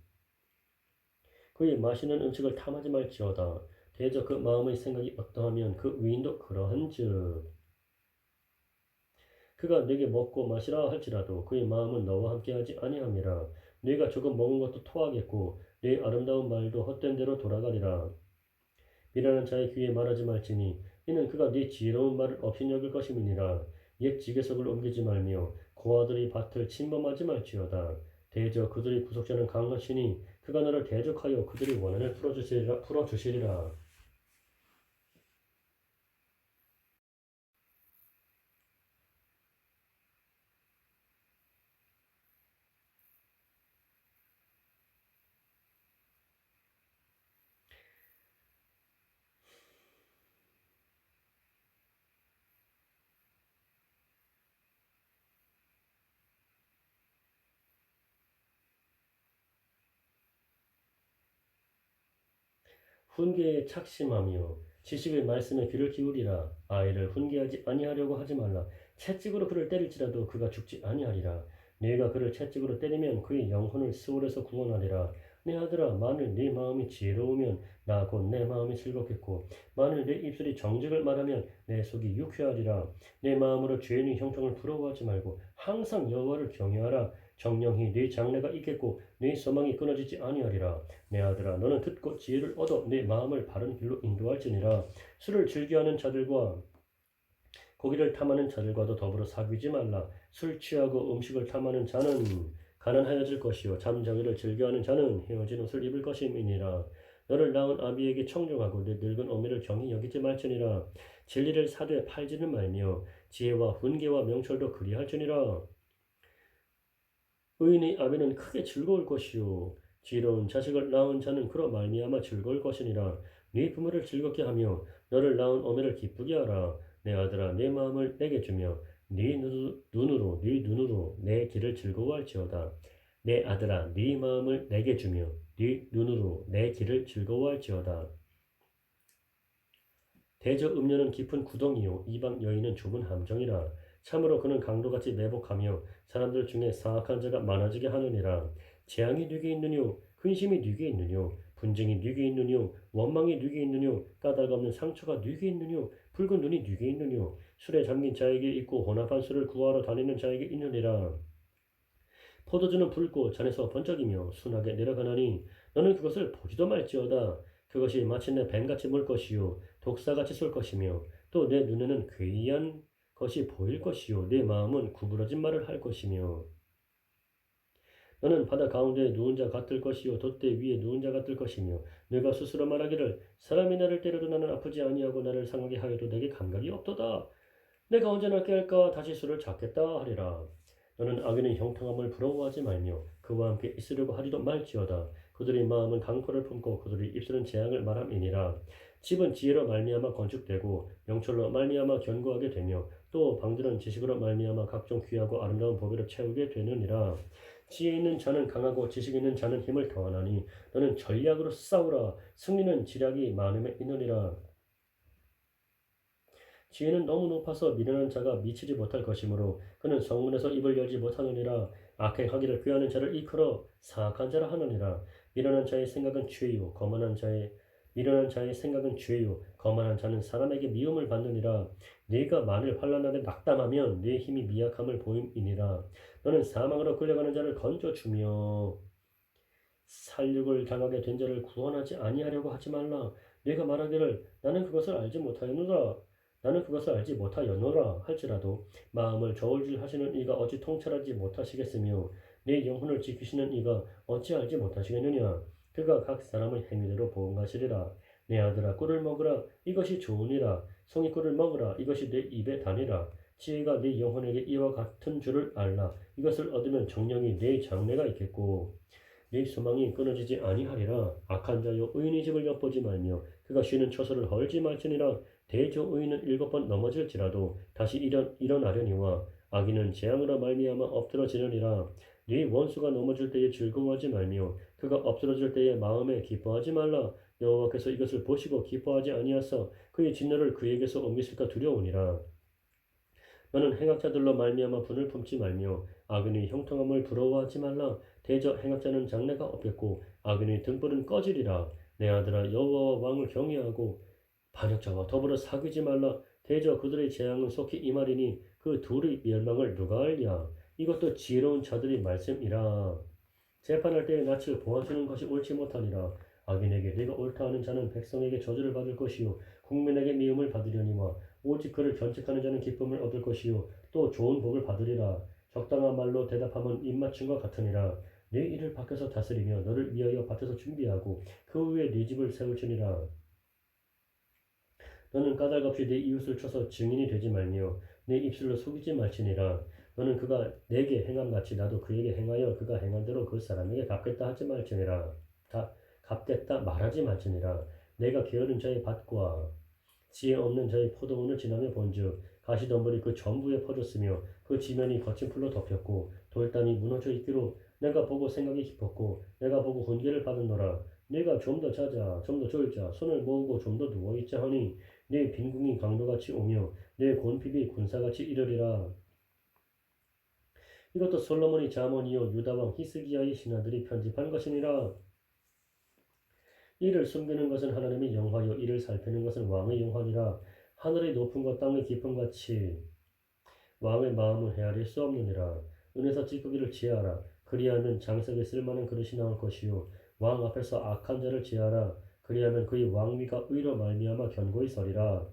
그의 마시는 음식을 탐하지 말지어다. 대저 그 마음의 생각이 어떠하면 그 위인도 그러한즉 그가 네게 먹고 마시라 할지라도 그의 마음은 너와 함께하지 아니함이라. 네가 조금 먹은 것도 토하겠고 네 아름다운 말도 헛된 대로 돌아가리라. 미련한 자의 귀에 말하지 말지니 이는 그가 네 지혜로운 말을 업신여길 것임이니라. 옛 지게석을 옮기지 말며 고아들의 밭을 침범하지 말지어다. 대저 그들의 구속자는 강하시니 그가 너를 대적하여 그들의 원한을 풀어주시리라. 훈계에 착심하며 지식의 말씀에 귀를 기울이라. 아이를 훈계하지 아니하려고 하지 말라. 채찍으로 그를 때릴지라도 그가 죽지 아니하리라. 네가 그를 채찍으로 때리면 그의 영혼을 스올에서 구원하리라. 내 아들아, 만일 네 마음이 지혜로우면 나 곧 내 마음이 즐겁겠고 만일 내 입술이 정직을 말하면 내 속이 유쾌하리라. 내 마음으로 죄인의 형통을 부러워하지 말고 항상 여호와를 경외하라. 정령이 네 장래가 있겠고 네 소망이 끊어지지 아니하리라. 내 아들아, 너는 듣고 지혜를 얻어 내 마음을 바른 길로 인도할지니라. 술을 즐겨하는 자들과 고기를 탐하는 자들과도 더불어 사귀지 말라. 술 취하고 음식을 탐하는 자는 가난하여질 것이요 잠자기를 즐겨하는 자는 헤어진 옷을 입을 것임이니라. 너를 낳은 아비에게 청종하고 내 늙은 어미를 경히 여기지 말지니라. 진리를 사되 팔지는 말며 지혜와 훈계와 명철도 그리할지니라. 의인의 아비는 크게 즐거울 것이요 지혜로운 자식을 낳은 자는 그로 말미암아 즐거울 것이니라. 네 부모를 즐겁게 하며 너를 낳은 어미를 기쁘게 하라. 내 아들아, 내 마음을 내게 주며 네 눈으로 내 길을 즐거워할지어다. 내 아들아, 네 마음을 내게 주며 네 눈으로 내 길을 즐거워할지어다. 대저 음료는 깊은 구덩이요 이방 여인은 좁은 함정이라. 참으로 그는 강도같이 매복하며 사람들 중에 사악한 자가 많아지게 하느니라. 재앙이 네게 있느뇨 근심이 네게 있느뇨 분쟁이 네게 있느뇨 원망이 네게 있느뇨 까닭 없는 상처가 네게 있느뇨 붉은 눈이 네게 있느뇨 술에 잠긴 자에게 있고 혼합한 술을 구하러 다니는 자에게 있느니라. 포도주는 붉고 잔에서 번쩍이며 순하게 내려가나니 너는 그것을 보지도 말지어다. 그것이 마침내 뱀같이 물 것이요 독사같이 쏠 것이며 또 내 눈에는 괴이한 것이 보일 것이요 내 마음은 구부러진 말을 할 것이며 너는 바다 가운데에 누운 자 같을 것이요 돛대 위에 누운 자 같을 것이며 내가 스스로 말하기를 사람이 나를 때려도 나는 아프지 아니하고 나를 상하게 하여도 내게 감각이 없도다. 내가 언제 낫게 할까 다시 술을 잡겠다 하리라. 너는 악인의 형통함을 부러워하지 말며 그와 함께 있으려고 하지도 말지어다. 그들의 마음은 강포를 품고 그들의 입술은 재앙을 말함이니라. 집은 지혜로 말미암아 건축되고 명철로 말미암아 견고하게 되며 또 방들은 지식으로 말미암아 각종 귀하고 아름다운 보배로 채우게 되느니라. 지혜 있는 자는 강하고 지식 있는 자는 힘을 더하나니 너는 전략으로 싸우라. 승리는 지략이 많음에 있느니라. 지혜는 너무 높아서 미련한 자가 미치지 못할 것이므로 그는 성문에서 입을 열지 못하느니라. 악행하기를 꾀하는 자를 일컬어 사악한 자라 하느니라. 미련한 자의 생각은 죄요 미련한 자의 생각은 죄요 거만한 자는 사람에게 미움을 받느니라. 네가 만일 환난 날에 낙담하면 네 힘이 미약함을 보임이니라. 너는 사망으로 끌려가는 자를 건져주며 살육을 당하게 된 자를 구원하지 아니하려고 하지 말라. 네가 말하기를 나는 그것을 알지 못하였노라 할지라도 마음을 저울질하시는 이가 어찌 통찰하지 못하시겠으며 네 영혼을 지키시는 이가 어찌 알지 못하시겠느냐. 그가 각 사람의 행위대로 보응하시리라. 내 아들아 꿀을 먹으라 이것이 좋으니라. 송이꿀을 먹으라 이것이 내 입에 다니라. 지혜가 네 영혼에게 이와 같은 줄을 알라. 이것을 얻으면 정령이 네 장래가 있겠고 네 소망이 끊어지지 아니하리라. 악한 자여 의인의 집을 엿보지 말며 그가 쉬는 처소를 헐지 말지니라. 대저 의인은 7번 넘어질지라도 다시 일어나려니와 악인은 재앙으로 말미암아 엎드러지려니라. 네 원수가 넘어질 때에 즐거워하지 말며 그가 엎드러질 때에 마음에 기뻐하지 말라. 여호와께서 이것을 보시고 기뻐하지 아니하사 그의 진노를 그에게서 옮기실까 두려우니라. 너는 행악자들로 말미암아 분을 품지 말며 악인의 형통함을 부러워하지 말라. 대저 행악자는 장래가 없겠고 악인의 등불은 꺼지리라. 내 아들아 여호와와 왕을 경외하고 반역자와 더불어 사귀지 말라. 대저 그들의 재앙은 속히 임하리니 그 둘의 멸망을 누가 알랴. 이것도 지혜로운 자들의 말씀이라. 재판할 때에 낯을 보아주는 것이 옳지 못하니라. 악인에게 네가 옳다 하는 자는 백성에게 저주를 받을 것이요 국민에게 미움을 받으려니와 오직 그를 견책하는 자는 기쁨을 얻을 것이요 또 좋은 복을 받으리라. 적당한 말로 대답함은 입맞춤과 같으니라. 네 일을 밖에서 다스리며 너를 위하여 밭에서 준비하고 그 위에 네 집을 세울지니라. 너는 까닭 없이 네 이웃을 쳐서 증인이 되지 말며 내 입술로 속이지 말지니라. 너는 그가 내게 행함같이 나도 그에게 행하여 그가 행한 대로 그 사람에게 갚겠다 하지 말지니라. 갚겠다 말하지 말지니라. 내가 게으른 자의 밭과 지혜 없는 자의 포도원을 지나며 본즉 가시덤불이 그 전부에 퍼졌으며 그 지면이 거친 풀로 덮였고 돌담이 무너져 있기로 내가 보고 생각이 깊었고 내가 보고 훈계를 받았노라. 내가 좀 더 자자 좀 더 졸자 손을 모으고 좀 더 누워있자 하니 내 빈궁이 강도같이 오며 내 곤핍이 군사같이 이르리라. 이것도 솔로몬의 잠언이요 유다왕 히스기야의 신하들이 편집한 것이니라. 이를 숨기는 것은 하나님의 영화요 이를 살피는 것은 왕의 영화니라. 하늘의 높은 것 땅의 깊음 같이 왕의 마음을 헤아릴 수 없느니라. 은에서 찌꺼기를 제하라. 그리하면 장석에 쓸만한 그릇이 나올 것이요 왕 앞에서 악한 자를 제하라. 그리하면 그의 왕위가 의로 말미암아 견고히 서리라.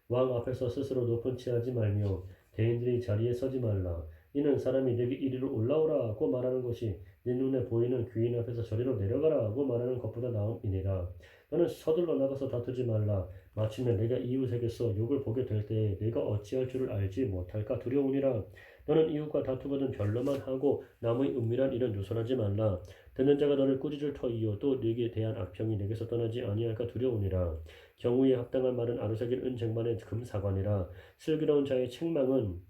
왕 앞에서 스스로 높은 체하지 말며 대인들의 자리에 서지 말라. 이는 사람이 내게 이리로 올라오라고 말하는 것이 네 눈에 보이는 귀인 앞에서 저리로 내려가라고 말하는 것보다 나음이니라. 너는 서둘러 나가서 다투지 말라. 마침내 내가 이웃에게서 욕을 보게 될 때에 내가 어찌할 줄을 알지 못할까 두려우니라. 너는 이웃과 다투거든 변로만 하고 남의 은밀한 일은 누설하지 말라. 듣는 자가 너를 꾸짖을 터이요 또 네게 대한 악평이 내게서 떠나지 아니할까 두려우니라. 경우에 합당한 말은 아루사길 은쟁반의 금사관이라. 슬기로운 자의 책망은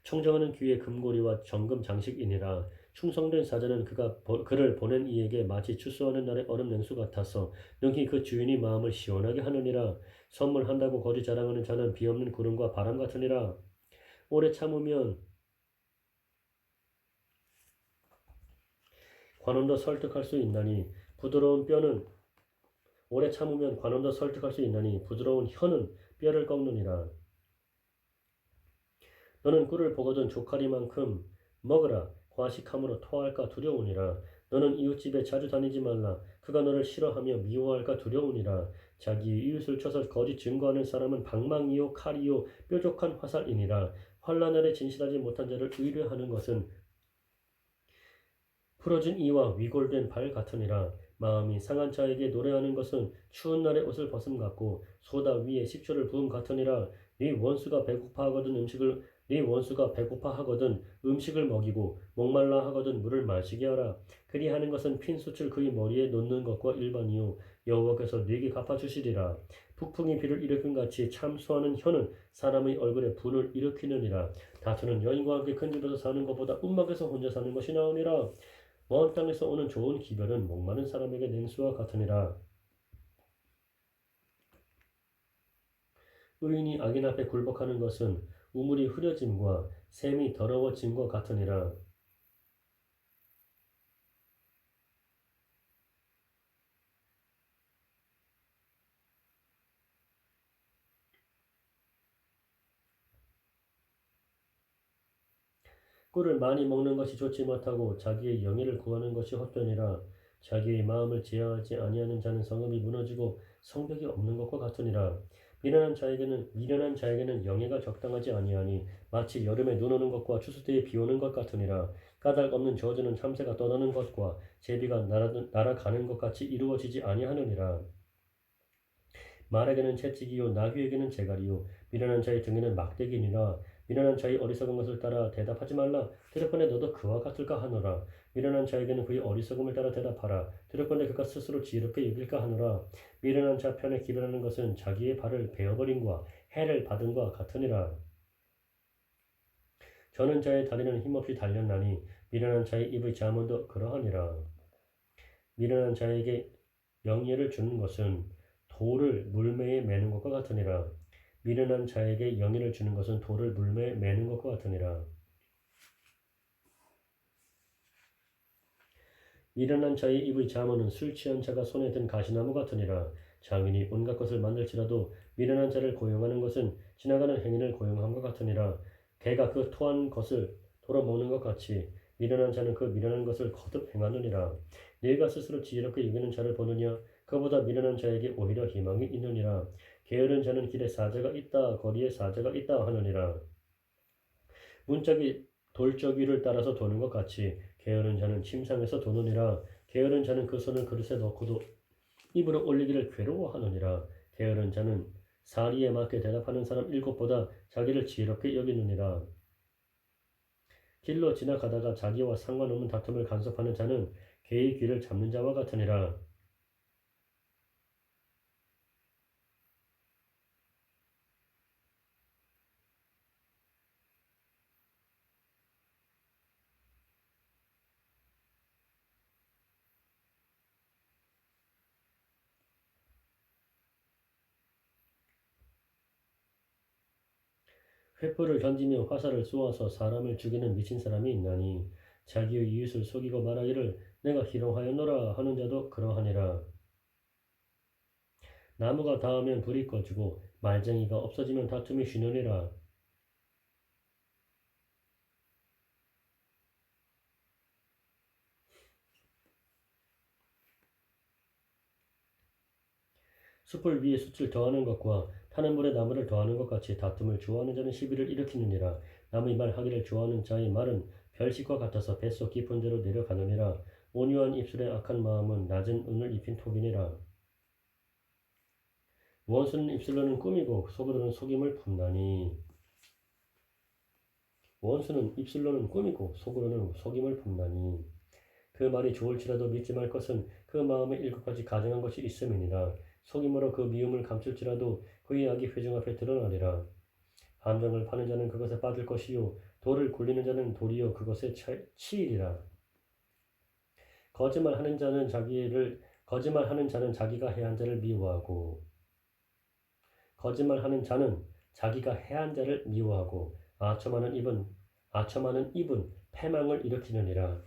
청정하는 귀의 금고리와 정금 장식이니라. 충성된 사자는 그를 보낸 이에게 마치 추수하는 날의 얼음 냉수 같아서 능히 그 주인이 마음을 시원하게 하느니라. 선물한다고 거짓 자랑하는 자는 비없는 구름과 바람 같으니라. 오래 참으면 관원도 설득할 수 있나니 부드러운 뼈는 오래 참으면 관원도 설득할 수 있나니 부드러운 혀는 뼈를 꺾느니라. 너는 꿀을 보거든 조카리만큼 먹으라. 과식함으로 토할까 두려우니라. 너는 이웃집에 자주 다니지 말라. 그가 너를 싫어하며 미워할까 두려우니라. 자기 이웃을 쳐서 거짓 증거하는 사람은 방망이요 칼이요 뾰족한 화살이니라. 환난 날에 진실하지 못한 자를 의뢰하는 것은 부러진 이와 위골된 발 같으니라. 마음이 상한 자에게 노래하는 것은 추운 날에 옷을 벗음 같고 소다 위에 식초를 부음 같으니라. 네 원수가 배고파 하거든 음식을 먹이고 목말라 하거든 물을 마시게 하라. 그리하는 것은 핀 숯을 그의 머리에 놓는 것과 일반이요 여호와께서 네게 갚아주시리라. 북풍이 비를 일으킨 같이 참수하는 혀는 사람의 얼굴에 분을 일으키느니라. 다투는 여인과 함께 큰 집에서 사는 것보다 움막에서 혼자 사는 것이 나으니라. 먼 땅에서 오는 좋은 기별은 목마른 사람에게 냉수와 같으니라. 의인이 악인 앞에 굴복하는 것은 우물이 흐려짐과 샘이 더러워짐과 같으니라. 꿀을 많이 먹는 것이 좋지 못하고 자기의 영예를 구하는 것이 헛되니라. 자기의 마음을 제어하지 아니하는 자는 성읍이 무너지고 성벽이 없는 것과 같으니라. 미련한 자에게는 영예가 적당하지 아니하니 마치 여름에 눈 오는 것과 추수 때에 비 오는 것 같으니라. 까닭 없는 저주는 참새가 떠나는 것과 제비가 날아가는 것 같이 이루어지지 아니하느니라. 말에게는 채찍이요 나귀에게는 재갈이요 미련한 자의 등에는 막대기니라. 미련한 자의 어리석은 것을 따라 대답하지 말라. 들었거내 너도 그와 같을까 하노라. 미련한 자에게는 그의 어리석음을 따라 대답하라. 들었거내 그가 스스로 지혜롭게 여길까 하노라. 미련한 자 편에 기별하는 것은 자기의 발을 베어버림과 해를 받음과 같으니라. 저는 자의 다리는 힘없이 달렸나니 미련한 자의 입의 자문도 그러하니라. 미련한 자에게 영예를 주는 것은 돌을 물매에 매는 것과 같으니라. 미련한 자에게 영예를 주는 것은 돌을 물매에 매는 것과 같으니라. 미련한 자의 입의 잠언은 술 취한 자가 손에 든 가시나무 같으니라. 장인이 온갖 것을 만들지라도 미련한 자를 고용하는 것은 지나가는 행인을 고용함과 같으니라. 개가 그 토한 것을 돌아먹는 것 같이 미련한 자는 그 미련한 것을 거듭 행하느니라. 네가 스스로 지혜롭게 여기는 자를 보느냐? 그보다 미련한 자에게 오히려 희망이 있느니라. 게으른 자는 길에 사자가 있다 거리에 사자가 있다 하느니라. 문짝이 돌적 위를 따라서 도는 것 같이 게으른 자는 침상에서 도느니라. 게으른 자는 그 손을 그릇에 넣고도 입으로 올리기를 괴로워하느니라. 게으른 자는 사리에 맞게 대답하는 사람 일곱보다 자기를 지혜롭게 여기느니라. 길로 지나가다가 자기와 상관없는 다툼을 간섭하는 자는 개의 귀를 잡는 자와 같으니라. 횃불을 던지며 화살을 쏘아서 사람을 죽이는 미친 사람이 있나니 자기의 이웃을 속이고 말하기를 내가 희롱하였노라 하는 자도 그러하니라. 나무가 닿으면 불이 꺼지고 말쟁이가 없어지면 다툼이 쉬느니라. 숯불 위에 숯을 더하는 것과 타는 물에 나무를 더하는 것 같이 다툼을 좋아하는 자는 시비를 일으키느니라. 남의 말하기를 좋아하는 자의 말은 별식과 같아서 뱃속 깊은 데로 내려가느니라. 온유한 입술의 악한 마음은 낮은 은을 입힌 톱이니라. 원수는 입술로는 꾸미고 속으로는 속임을 품나니 원수는 입술로는 꾸미고 속으로는 속임을 품나니 그 말이 좋을지라도 믿지 말 것은 그 마음에 일곱 가지 가증한 것이 있음이니라. 속임으로 그 미움을 감출지라도 그의 악이 회중 앞에 드러나리라. 함정을 파는 자는 그것에 빠질 것이요 돌을 굴리는 자는 도리어 그것에 치이리라. 거짓말하는 자는 자기가 해한 자를 미워하고 거짓말하는 자는 자기가 해한 자를 미워하고 아첨하는 입은 패망을 일으키느니라.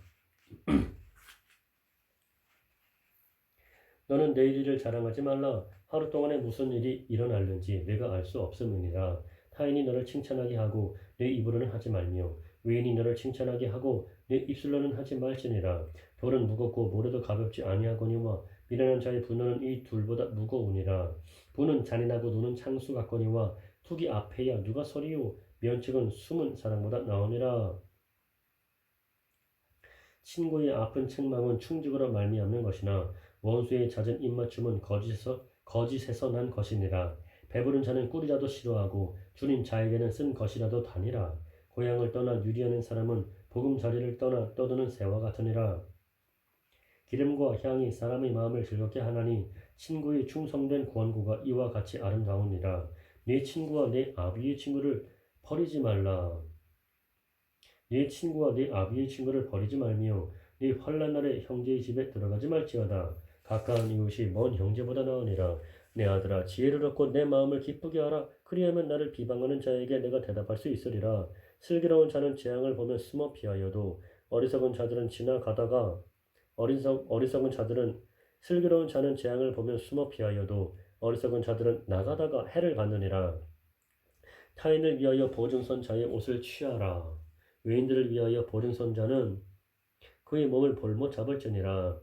너는 내일 일을 자랑하지 말라. 하루 동안에 무슨 일이 일어날는지 내가 알 수 없음이니라. 타인이 너를 칭찬하게 하고 내 입으로는 하지 말며 외인이 너를 칭찬하게 하고 내 입술로는 하지 말지니라. 돌은 무겁고 모래도 가볍지 아니하거니와 미련한 자의 분노는 이 둘보다 무거우니라. 부는 잔인하고 노는 창수 같거니와 투기 앞에야 누가 서리요 면책은 숨은 사랑보다 나으니라. 친구의 아픈 책망은 충직으로 말미암는 것이나 원수의 잦은 입맞춤은 거짓에서 난 것이니라. 배부른 자는 꿀이라도 싫어하고 줄인 자에게는 쓴 것이라도 다니라. 고향을 떠나 유리하는 사람은 보금자리를 떠나 떠드는 새와 같으니라. 기름과 향이 사람의 마음을 즐겁게 하나니 친구의 충성된 권고가 이와 같이 아름다우니라. 네 친구와 네 아비의 친구를 버리지 말라. 네 친구와 네 아비의 친구를 버리지 말며 네 환난 날에 형제의 집에 들어가지 말지어다. 가까운 이웃이 먼 형제보다 나으니라. 내 아들아 지혜를 얻고 내 마음을 기쁘게 하라. 그리하면 나를 비방하는 자에게 내가 대답할 수 있으리라. 슬기로운 자는 재앙을 보면 숨어 피하여도 어리석은 자들은 지나가다가 어리석은 자들은 슬기로운 자는 재앙을 보면 숨어 피하여도 어리석은 자들은 나가다가 해를 받느니라. 타인을 위하여 보증선 자의 옷을 취하라. 의인들을 위하여 보증선 자는 그의 몸을 볼못 잡을지니라.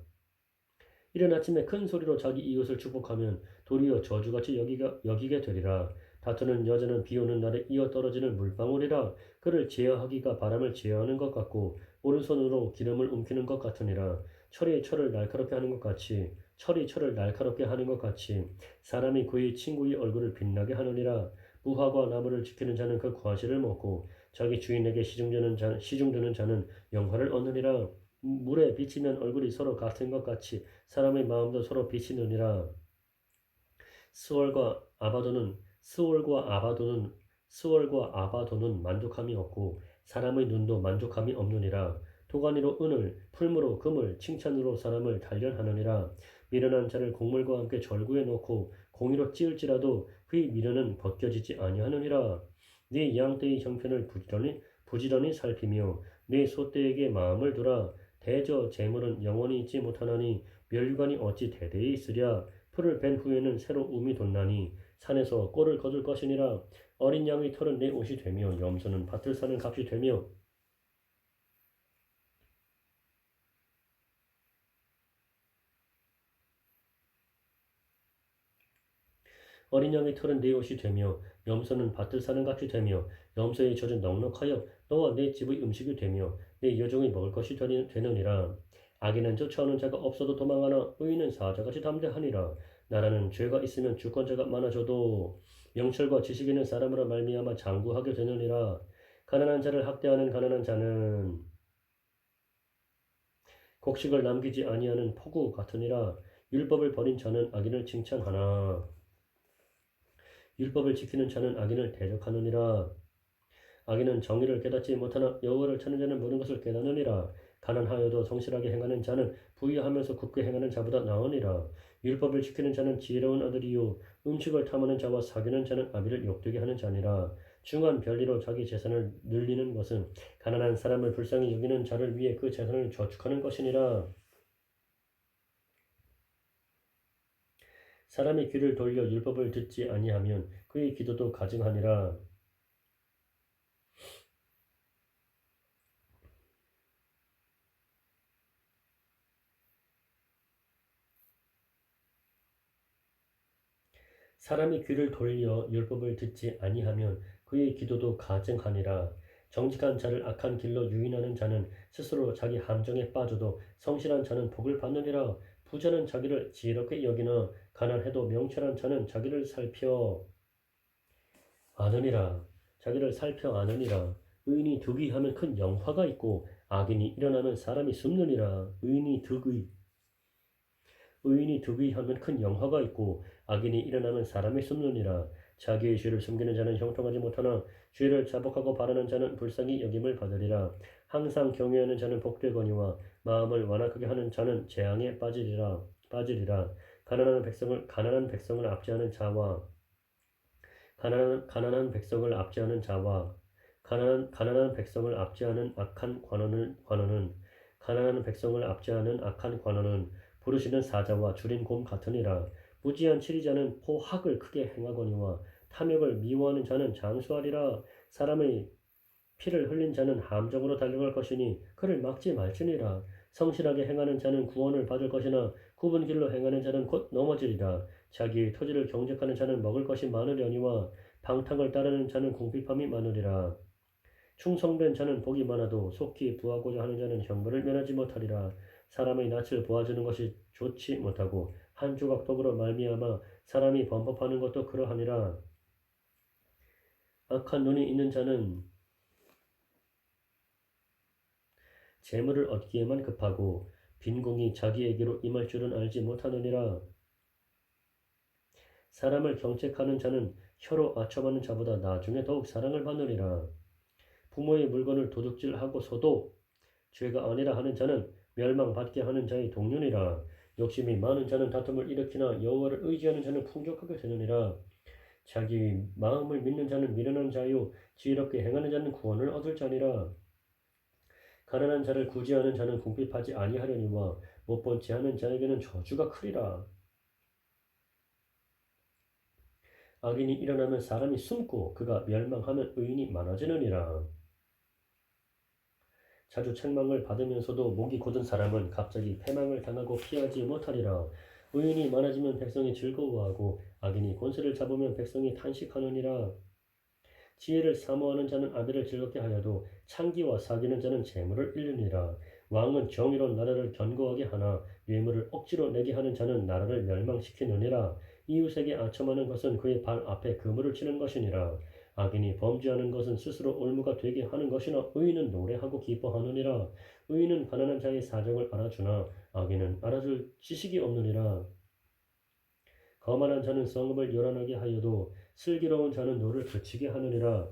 이른 아침에 큰 소리로 자기 이웃을 축복하면 도리어 저주같이 여기게 되리라. 다투는 여자는 비오는 날에 이어 떨어지는 물방울이라. 그를 제어하기가 바람을 제어하는 것 같고 오른손으로 기름을 움키는 것 같으니라. 철이 철을 날카롭게 하는 것 같이 사람이 그의 친구의 얼굴을 빛나게 하느니라. 무화과 나무를 지키는 자는 그 과실을 먹고 자기 주인에게 시중드는 자는 영화를 얻느니라. 물에 비치면 얼굴이 서로 같은 것 같이 사람의 마음도 서로 비치느니라. 스월과 아바도는 스월과 아바도는 스월과 아바도는 만족함이 없고 사람의 눈도 만족함이 없느니라. 도가니로 은을, 풀무로 금을, 칭찬으로 사람을 단련하느니라. 미련한 자를 곡물과 함께 절구에 놓고 공의로 찌을지라도 그의 미련은 벗겨지지 아니하느니라. 네 양떼의 형편을 부지런히 살피며 네 소떼에게 마음을 두라. 대저 재물은 영원히 있지 못하나니 멸관이 어찌 대대에 있으랴. 풀을 벤 후에는 새로 움이 돋나니 산에서 꼴을 거둘 것이니라. 어린 양의 털은 내 옷이 되며 염소는 밭을 사는 값이 되며 어린 양의 털은 내 옷이 되며 염소는 밭을 사는 값이 되며 염소의 젖은 넉넉하여 너와 내 집의 음식이 되며 내 여종이 먹을 것이 되느니라. 악인은 쫓아오는 자가 없어도 도망하나 의인은 사자같이 담대하니라. 나라는 죄가 있으면 주권자가 많아져도 명철과 지식 있는 사람으로 말미암아 장구하게 되느니라. 가난한 자를 학대하는 가난한 자는 곡식을 남기지 아니하는 폭우 같으니라. 율법을 버린 자는 악인을 칭찬하나 율법을 지키는 자는 악인을 대적하느니라. 악인은 정의를 깨닫지 못하나 여호와를 찾는 자는 모든 것을 깨닫느니라. 가난하여도 성실하게 행하는 자는 부유하면서 굳게 행하는 자보다 나으니라. 율법을 지키는 자는 지혜로운 아들이요 음식을 탐하는 자와 사귀는 자는 아비를 욕되게 하는 자니라. 중한 별리로 자기 재산을 늘리는 것은 가난한 사람을 불쌍히 여기는 자를 위해 그 재산을 저축하는 것이니라. 사람이 귀를 돌려 율법을 듣지 아니하면 그의 기도도 가증하니라. 사람이 귀를 돌려 율법을 듣지 아니하면 그의 기도도 가증하니라. 정직한 자를 악한 길로 유인하는 자는 스스로 자기 함정에 빠져도 성실한 자는 복을 받느니라. 부자는 자기를 지혜롭게 여기나 가난해도 명철한 자는 자기를 살펴 아느니라. 자기를 살펴 아느니라. 의인이 득의하면 큰 영화가 있고 악인이 일어나면 사람이 숨느니라. 의인이 득의하면 큰 영화가 있고 악인이 일어나면 사람이 숨느니라. 자기의 죄를 숨기는 자는 형통하지 못하나 죄를 자복하고 바라는 자는 불쌍히 여김을 받으리라. 항상 경외하는 자는 복되거니와 마음을 완악하게 하는 자는 재앙에 빠지리라. 가난한 백성을 압제하는 자와 가난한 백성을 압제하는 자와 가난한 백성을 압제하는 악한 관원은 부르시는 사자와 줄인 곰 같으니라. 무지한 치리자는 포학을 크게 행하거니와 탐욕을 미워하는 자는 장수하리라. 사람의 피를 흘린 자는 함정으로 달려갈 것이니 그를 막지 말지니라. 성실하게 행하는 자는 구원을 받을 것이나 굽은 길로 행하는 자는 곧 넘어지리라. 자기의 토지를 경작하는 자는 먹을 것이 많으려니와 방탕을 따르는 자는 궁핍함이 많으리라. 충성된 자는 복이 많아도 속히 부하고자 하는 자는 형벌을 면하지 못하리라. 사람의 낯을 보아주는 것이 좋지 못하고 한 조각 떡으로 말미암아 사람이 범법하는 것도 그러하니라. 악한 눈이 있는 자는 재물을 얻기에만 급하고 빈궁이 자기에게로 임할 줄은 알지 못하느니라. 사람을 경책하는 자는 혀로 아첨하는 자보다 나중에 더욱 사랑을 받느니라. 부모의 물건을 도둑질하고서도 죄가 아니라 하는 자는 멸망받게 하는 자의 동료니라. 욕심이 많은 자는 다툼을 일으키나 여호와를 의지하는 자는 풍족하게 되느니라. 자기 마음을 믿는 자는 미련한 자요 지혜롭게 행하는 자는 구원을 얻을 자니라. 가난한 자를 구제하는 자는 궁핍하지 아니하려니와 못 본체 하는 자에게는 저주가 크리라. 악인이 일어나면 사람이 숨고 그가 멸망하면 의인이 많아지느니라. 자주 책망을 받으면서도 목이 곧은 사람은 갑자기 패망을 당하고 피하지 못하리라. 의인이 많아지면 백성이 즐거워하고 악인이 권세를 잡으면 백성이 탄식하느니라. 지혜를 사모하는 자는 아들을 즐겁게 하여도 창기와 사귀는 자는 재물을 잃느니라. 왕은 정의로 나라를 견고하게 하나 뇌물을 억지로 내게 하는 자는 나라를 멸망시키느니라. 이웃에게 아첨하는 것은 그의 발 앞에 그물을 치는 것이니라. 악인이 범죄하는 것은 스스로 올무가 되게 하는 것이나 의인은 노래하고 기뻐하느니라. 의인은 가난한 자의 사정을 알아주나 악인은 알아줄 지식이 없느니라. 거만한 자는 성읍을 요란하게 하여도 슬기로운 자는 노를 그치게 하느니라.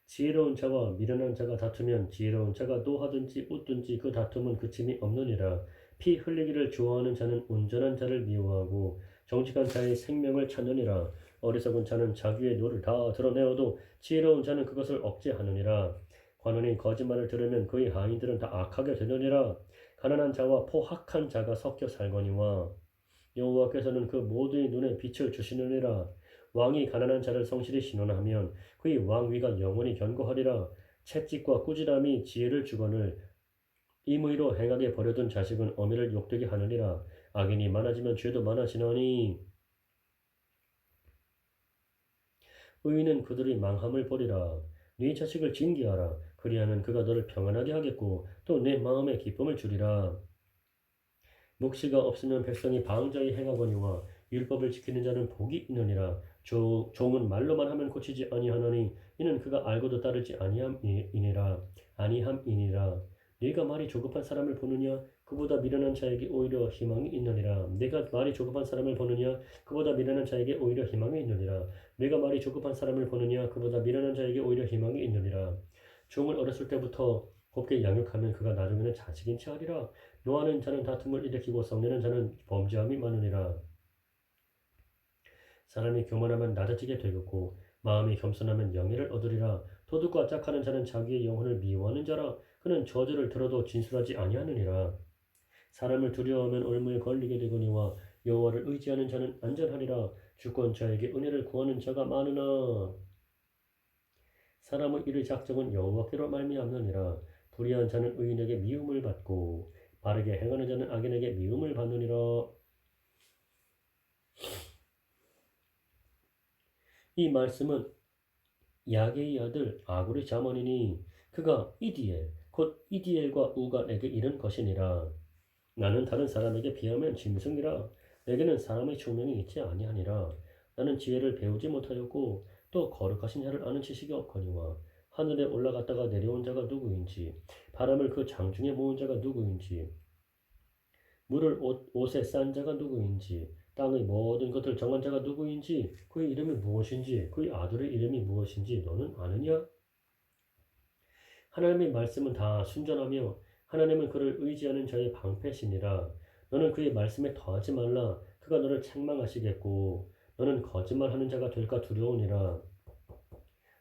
지혜로운 자와 미련한 자가 다투면 지혜로운 자가 노하든지 웃든지 그 다툼은 그침이 없느니라. 피 흘리기를 좋아하는 자는 온전한 자를 미워하고 정직한 자의 생명을 찾느니라. 어리석은 자는 자기의 노를 다 드러내어도 지혜로운 자는 그것을 억제하느니라. 관원이 거짓말을 들으면 그의 하인들은 다 악하게 되느니라. 가난한 자와 포학한 자가 섞여 살거니와 여호와께서는 그 모두의 눈에 빛을 주시느니라. 왕이 가난한 자를 성실히 신원하면 그의 왕위가 영원히 견고하리라. 채찍과 꾸지람이 지혜를 주거늘 임의로 행하게 버려둔 자식은 어미를 욕되게 하느니라. 악인이 많아지면 죄도 많아지나니 의인은 그들의 망함을 보리라. 네 자식을 징계하라. 그리하면 그가 너를 평안하게 하겠고 또 내 마음에 기쁨을 주리라. 묵시가 없으면 백성이 방자히 행하거니와 율법을 지키는 자는 복이 있느니라. 종은 말로만 하면 고치지 아니하노니 이는 그가 알고도 따르지 아니함이니라. 네가 말이 조급한 사람을 보느냐 그보다 미련한 자에게 오히려 희망이 있느니라. 네가 말이 조급한 사람을 보느냐 그보다 미련한 자에게 오히려 희망이 있느니라. 네가 말이 조급한 사람을 보느냐 그보다 미련한 자에게 오히려 희망이 있느니라. 종을 어렸을 때부터 곱게 양육하면 그가 나중에는 자식인 채 하리라. 노하는 자는 다툼을 일으키고 성내는 자는 범죄함이 많으니라. 사람이 교만하면 낮아지게 되겠고 마음이 겸손하면 영예를 얻으리라. 도둑과 짝하는 자는 자기의 영혼을 미워하는 자라. 그는 저주를 들어도 진술하지 아니하느니라. 사람을 두려워하면 올무에 걸리게 되거니와 여호와를 의지하는 자는 안전하리라. 주권자에게 은혜를 구하는 자가 많으나 사람의 이를 작정은 여호와께로 말미암느니라. 불의한 자는 의인에게 미움을 받고 바르게 행하는 자는 악인에게 미움을 받느니라. 이 말씀은 야게의 아들 아굴의 자문이니 그가 이디엘 곧 이디엘과 우가 내게 이른 것이니라. 나는 다른 사람에게 비하면 짐승이라. 내게는 사람의 총명이 있지 아니하니라. 나는 지혜를 배우지 못하였고 또 거룩하신 자를 아는 지식이 없거니와 하늘에 올라갔다가 내려온 자가 누구인지 바람을 그 장중에 모은 자가 누구인지 물을 옷에 싼 자가 누구인지 땅의 모든 것을 정한 자가 누구인지 그의 이름이 무엇인지 그의 아들의 이름이 무엇인지 너는 아느냐? 하나님의 말씀은 다 순전하며 하나님은 그를 의지하는 자의 방패시니라. 너는 그의 말씀에 더하지 말라. 그가 너를 책망하시겠고 너는 거짓말하는 자가 될까 두려우니라.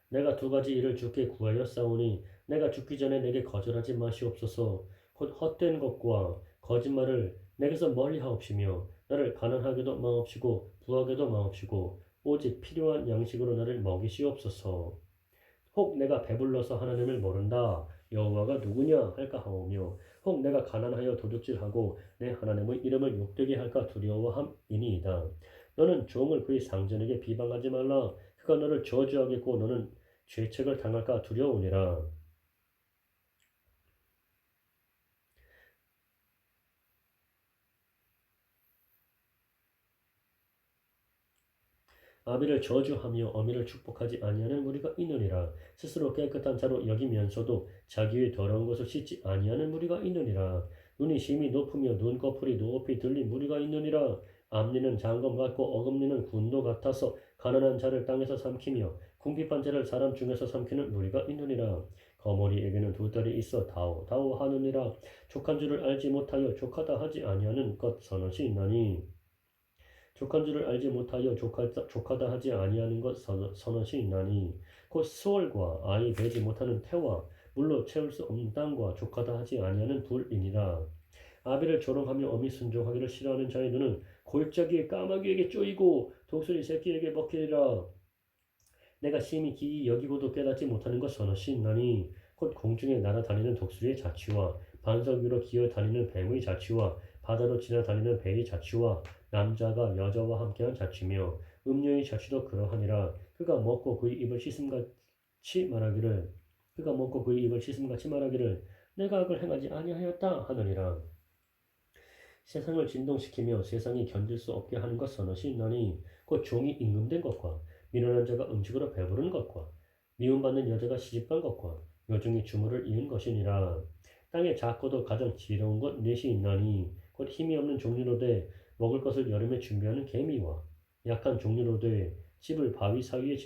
내가 두 가지 일을 주께 구하였사오니 내가 죽기 전에 내게 거절하지 마시옵소서. 곧 헛된 것과 거짓말을 내게서 멀리하옵시며 나를 가난하게도 마옵시고 부하게도 마옵시고 오직 필요한 양식으로 나를 먹이시옵소서. 혹 내가 배불러서 하나님을 모른다 여호와가 누구냐 할까 하오며 혹 내가 가난하여 도둑질하고 내 하나님의 이름을 욕되게 할까 두려워함이니이다. 너는 종을 그의 상전에게 비방하지 말라. 그가 너를 저주하겠고 너는 죄책을 당할까 두려우니라. 아비를 저주하며 어미를 축복하지 아니하는 무리가 있느니라. 스스로 깨끗한 자로 여기면서도 자기의 더러운 것을 씻지 아니하는 무리가 있느니라. 눈이 심히 높으며 눈꺼풀이 높이 들린 무리가 있느니라. 앞니는 장검 같고 어금니는 군도 같아서 가난한 자를 땅에서 삼키며 궁핍한 자를 사람 중에서 삼키는 무리가 있느니라. 거머리에게는 두 딸이 있어 다오 하느니라. 족한 줄을 알지 못하여 족하다 하지 아니하는 것 서너시 있나니 족한 줄을 알지 못하여 족하다 하지 아니하는 것 서너시 있나니 곧 수월과 아이 되지 못하는 태와 물로 채울 수 없는 땅과 족하다 하지 아니하는 불이니라. 아비를 조롱하며 어미 순종하기를 싫어하는 자의 눈은 골짜기에 까마귀에게 쪼이고 독수리 새끼에게 먹히리라. 내가 심히 기이 여기고도 깨닫지 못하는 것 서너시 있나니 곧 공중에 날아다니는 독수리의 자취와 반석 위로 기어다니는 뱀의 자취와 바다로 지나다니는 배의 자취와 남자가 여자와 함께한 자취며 음녀의 자취도 그러하니라. 그가 먹고 그의 입을 씻음같이 말하기를 내가 악을 행하지 아니하였다 하느니라. 세상을 진동시키며 세상이 견딜 수 없게 하는 것 서너시 있나니 곧 종이 임금된 것과 미련한 자가 음식으로 배부른 것과 미움받는 여자가 시집간 것과 여종이 주물을 이은 것이니라. 땅에 작고도 가장 지혜로운 것 넷이 있나니 곧 힘이 없는 종류로 돼 먹을 것을 여름에 준비하는 개미와 약한 종류로 돼 집을 바위 사이에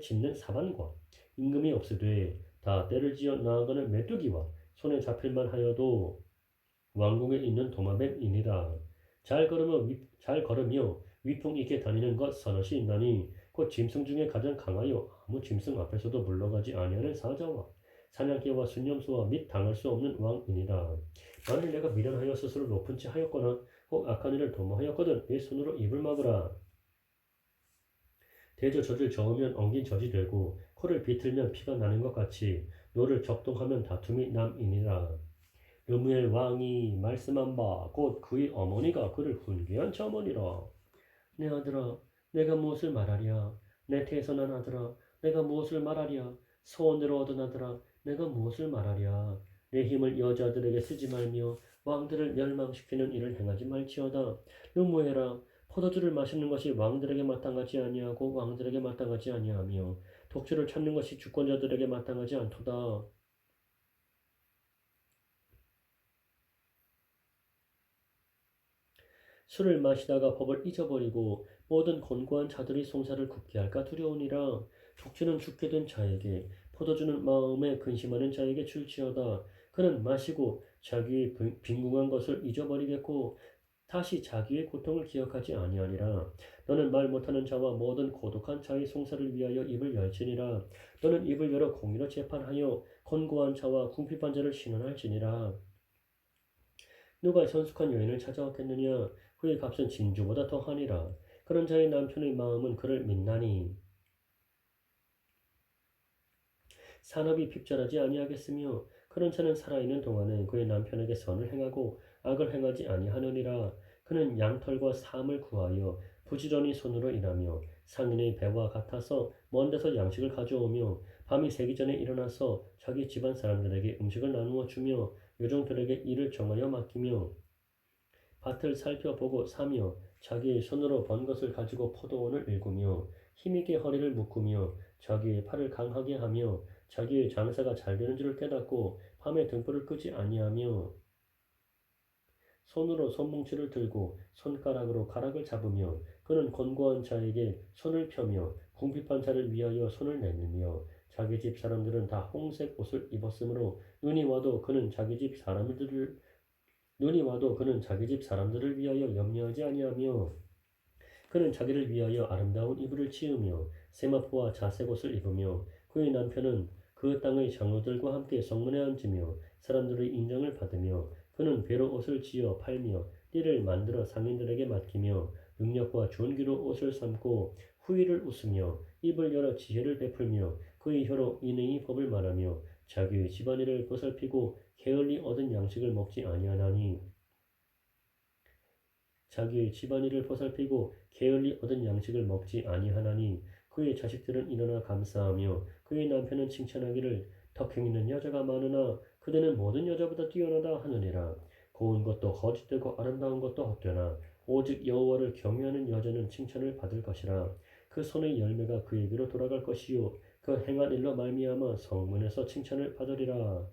짓는 사반과 임금이 없으되 다 때를 지어 나아가는 메뚜기와 손에 잡힐만 하여도 왕궁에 있는 도마뱀이니라. 잘 걸으며 위풍 있게 다니는 것 서너시 있나니 곧 짐승 중에 가장 강하여 아무 짐승 앞에서도 물러가지 아니하는 사자와 사냥개와 순념수와 및 당할 수 없는 왕이니라. 만일 내가 미련하여 스스로 높은 채 하였거나 혹 악한 일을 도모하였거든 내 손으로 입을 막으라. 대저 젖을 저으면 엉긴 젖이 되고 코를 비틀면 피가 나는 것 같이 노를 적동하면 다툼이 남이니라. 르무엘 왕이 말씀한 바 곧 그의 어머니가 그를 훈계한 자머니라. 내 아들아 내가 무엇을 말하랴. 내 태선한 아들아 내가 무엇을 말하랴. 소원대로 얻은 아들아 내가 무엇을 말하랴. 내 힘을 여자들에게 쓰지 말며 왕들을 멸망시키는 일을 행하지 말지어다. 르무엘아 포도주를 마시는 것이 왕들에게 마땅하지 아니하고 왕들에게 마땅하지 아니하며 독주를 참는 것이 주권자들에게 마땅하지 않도다. 술을 마시다가 법을 잊어버리고 모든 곤고한 자들이 송사를 굽게 할까 두려우니라. 독주는 죽게 된 자에게 포도주는 마음에 근심하는 자에게 줄지어다. 그는 마시고 자기의 빈궁한 것을 잊어버리겠고 다시 자기의 고통을 기억하지 아니하니라. 너는 말 못하는 자와 모든 고독한 자의 송사를 위하여 입을 열지니라. 너는 입을 열어 공의로 재판하여 곤고한 자와 궁핍한 자를 신원할지니라. 누가 선숙한 여인을 찾아왔겠느냐. 그의 값은 진주보다 더하니라. 그런 자의 남편의 마음은 그를 믿나니 산업이 핍절하지 아니하겠으며 그런 자는 살아있는 동안에 그의 남편에게 선을 행하고 악을 행하지 아니하느니라. 그는 양털과 삶을 구하여 부지런히 손으로 일하며 상인의 배와 같아서 먼 데서 양식을 가져오며 밤이 새기 전에 일어나서 자기 집안 사람들에게 음식을 나누어 주며 요정들에게 일을 정하여 맡기며 밭을 살펴보고 사며 자기의 손으로 번 것을 가지고 포도원을 일구며 힘있게 허리를 묶으며 자기의 팔을 강하게 하며 자기의 장사가 잘 되는 줄을 깨닫고 밤에 등불을 끄지 아니하며 손으로 손뭉치를 들고 손가락으로 가락을 잡으며 그는 곤고한 자에게 손을 펴며 궁핍한 자를 위하여 손을 내밀며 자기 집 사람들은 다 홍색 옷을 입었으므로 눈이 와도 그는 자기 집 사람들을 위하여 염려하지 아니하며 그는 자기를 위하여 아름다운 이불을 치우며 세마포와 자색 옷을 입으며 그의 남편은 그 땅의 장로들과 함께 성문에 앉으며 사람들의 인정을 받으며 그는 배로 옷을 지어 팔며 띠를 만들어 상인들에게 맡기며 능력과 존귀로 옷을 삼고 후의를 웃으며 입을 열어 지혜를 베풀며 그의 혀로 인의 법을 말하며 자기의 집안일을 보살피고 게을리 얻은 양식을 먹지 아니하나니 자기의 집안일을 보살피고 게을리 얻은 양식을 먹지 아니하나니 그의 자식들은 일어나 감사하며 그의 남편은 칭찬하기를 덕행 있는 여자가 많으나 그대는 모든 여자보다 뛰어나다 하느니라. 고운 것도 거짓되고 아름다운 것도 헛되나 오직 여호와를 경외하는 여자는 칭찬을 받을 것이라. 그 손의 열매가 그에게로 돌아갈 것이요 그 행한 일로 말미암아 성문에서 칭찬을 받으리라.